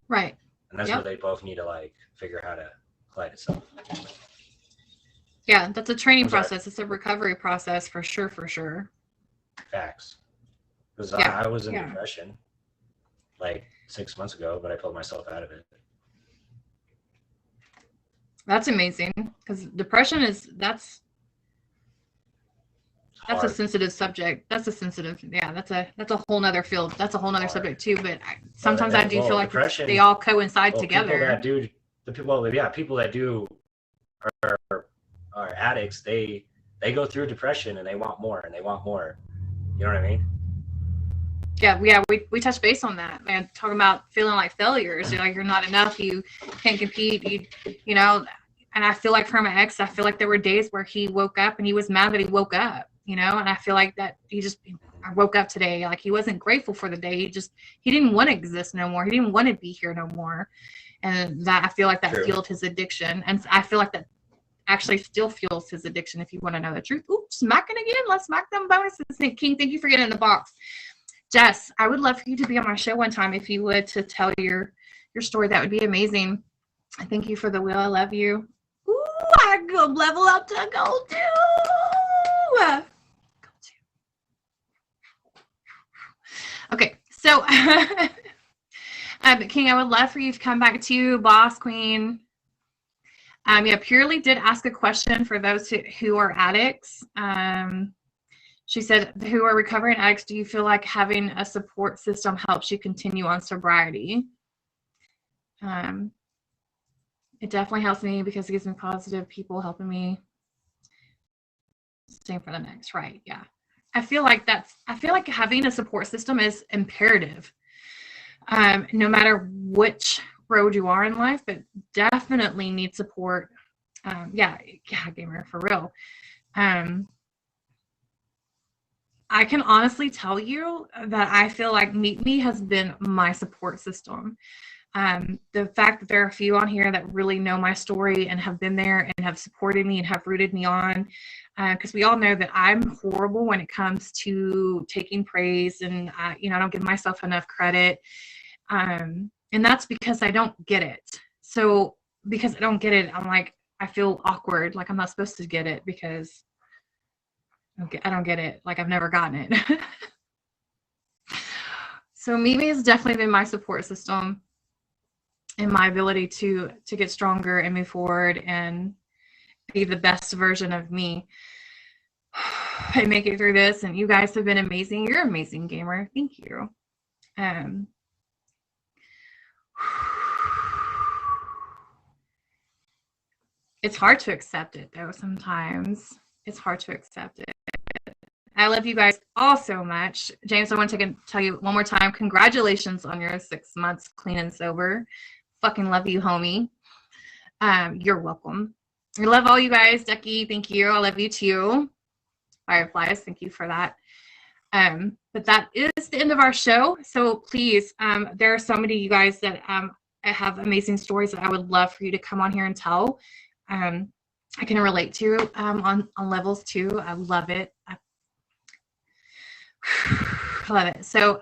Right. And that's where they both need to like figure how to collide itself. Yeah, that's a training process. It's a recovery process for sure, for sure. Facts. Because I was in depression like 6 months ago, but I pulled myself out of it. That's amazing, because depression that's a sensitive subject. That's a sensitive, that's a whole nother field. That's a whole nother subject too. But sometimes I do feel like they all coincide together. People that do are addicts. They go through depression and they want more and they want more. You know what I mean? Yeah, we touched base on that, man. Talking about feeling like failures. You know, you're not enough. You can't compete. You know, and I feel like for my ex, I feel like there were days where he woke up and he was mad that he woke up. You know, and I feel like that I woke up today, like he wasn't grateful for the day. He didn't want to exist no more. He didn't want to be here no more. And that I feel like that fueled his addiction. And I feel like that actually still fuels his addiction, if you want to know the truth. Oops, smacking again. Let's smack them bonuses. King, thank you for getting in the box. Jess, I would love for you to be on my show one time if you would, to tell your story. That would be amazing. Thank you for the wheel. I love you. Ooh, I go level up to gold 2. Okay, so King, I would love for you to come back to Boss Queen. Purely did ask a question for those who are addicts. She said, who are recovering addicts, do you feel like having a support system helps you continue on sobriety? It definitely helps me because it gives me positive people helping me. Same for the next, right? Yeah. I feel like having a support system is imperative. No matter which road you are in life, but definitely need support. Gamer, for real. I can honestly tell you that I feel like Meet Me has been my support system. The fact that there are a few on here that really know my story and have been there and have supported me and have rooted me on, because we all know that I'm horrible when it comes to taking praise, and I don't give myself enough credit, and that's because I don't get it. So because I don't get it, I'm like, I feel awkward, like I'm not supposed to get it because I don't get it, like I've never gotten it. So Mimi has definitely been my support system and my ability to get stronger and move forward and be the best version of me and make it through this. And you guys have been amazing. You're an amazing gamer. Thank you. It's hard to accept it though. Sometimes it's hard to accept it. I love you guys all so much. James, I want to tell you one more time, congratulations on your 6 months clean and sober. Fucking love you, homie. You're welcome. I love all you guys. Ducky, thank you. I love you too. Fireflies, thank you for that. But that is the end of our show. So please, there are so many of you guys that have amazing stories that I would love for you to come on here and tell. I can relate to on levels too. I love it. I love it. So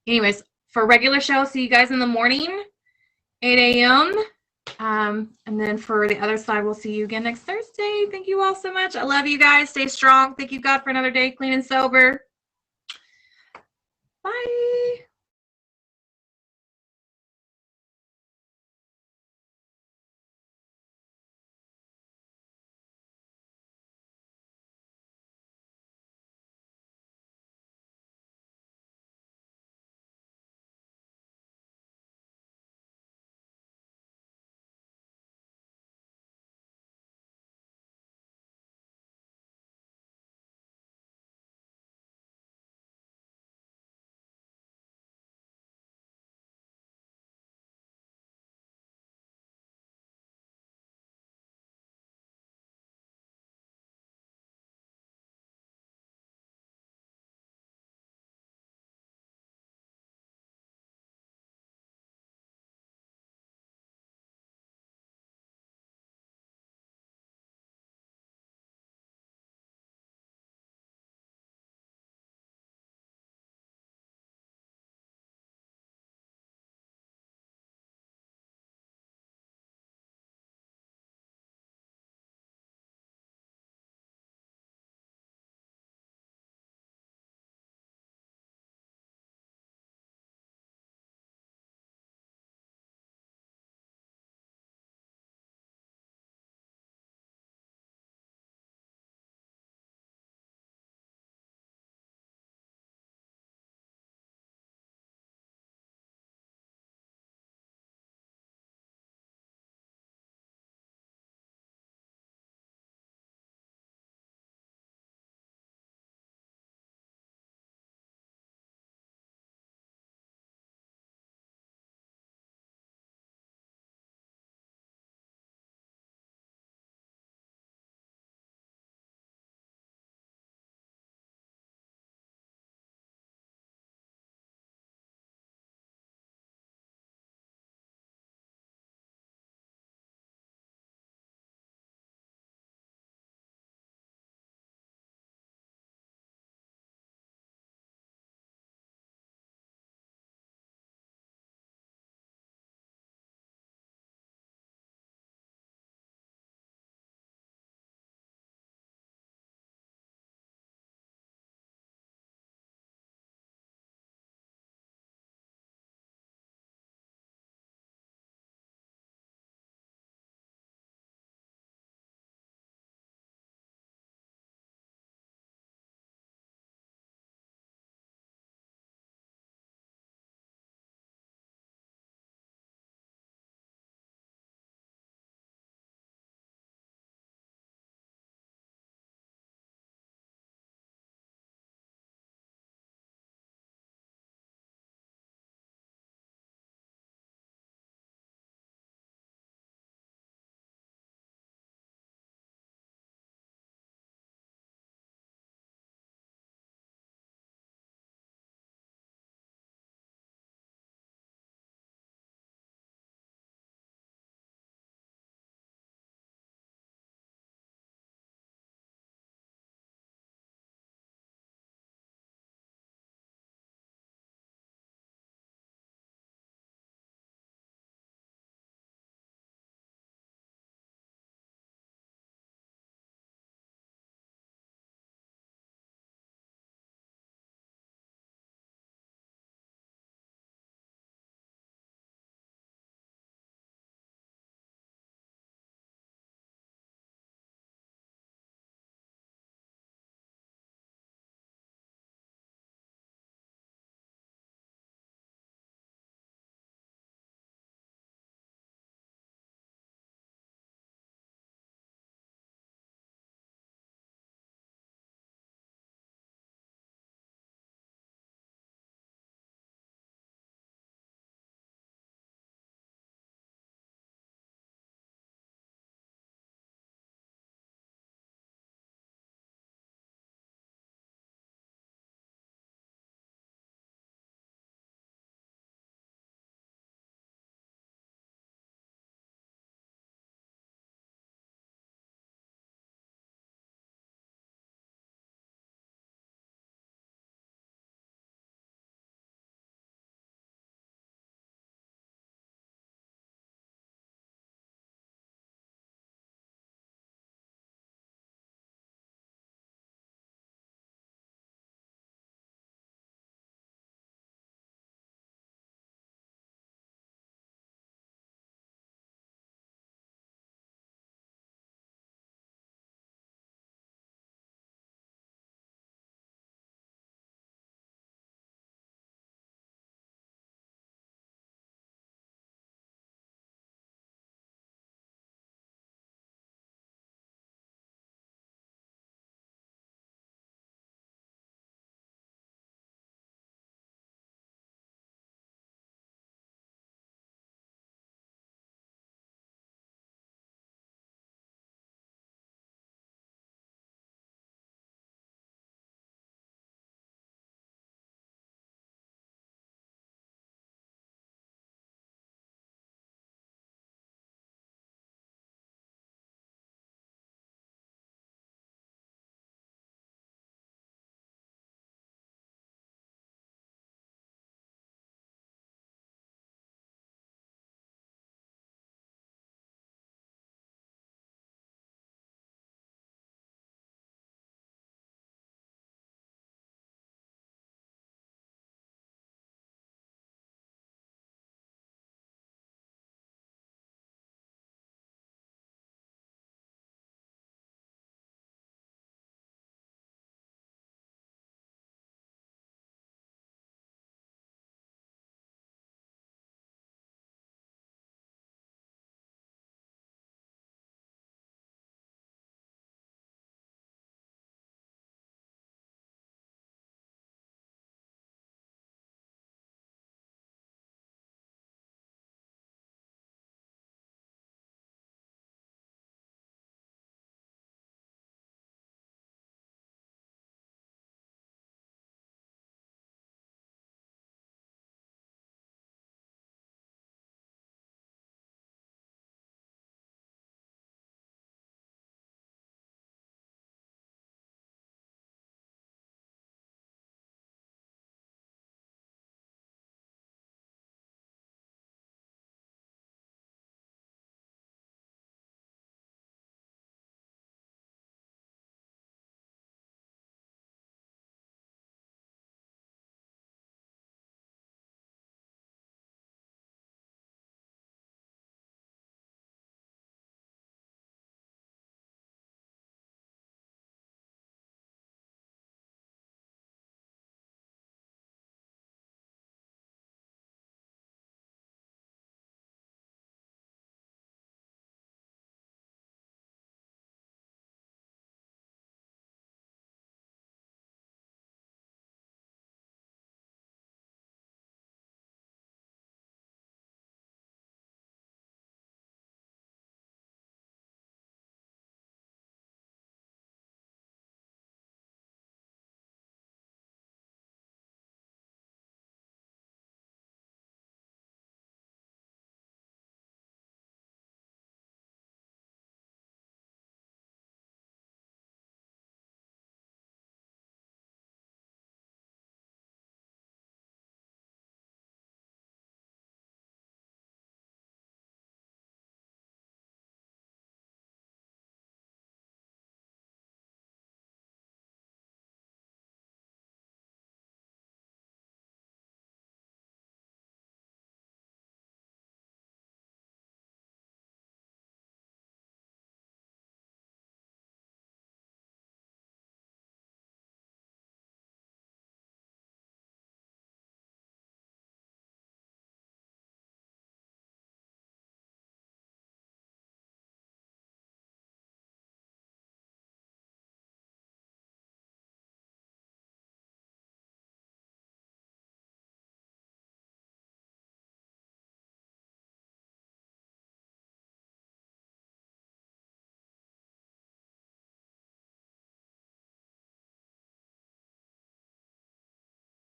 anyways, for regular show, see you guys in the morning, 8 a.m. And then for the other side, we'll see you again next Thursday. Thank you all so much. I love you guys. Stay strong. Thank you, God, for another day clean and sober. Bye.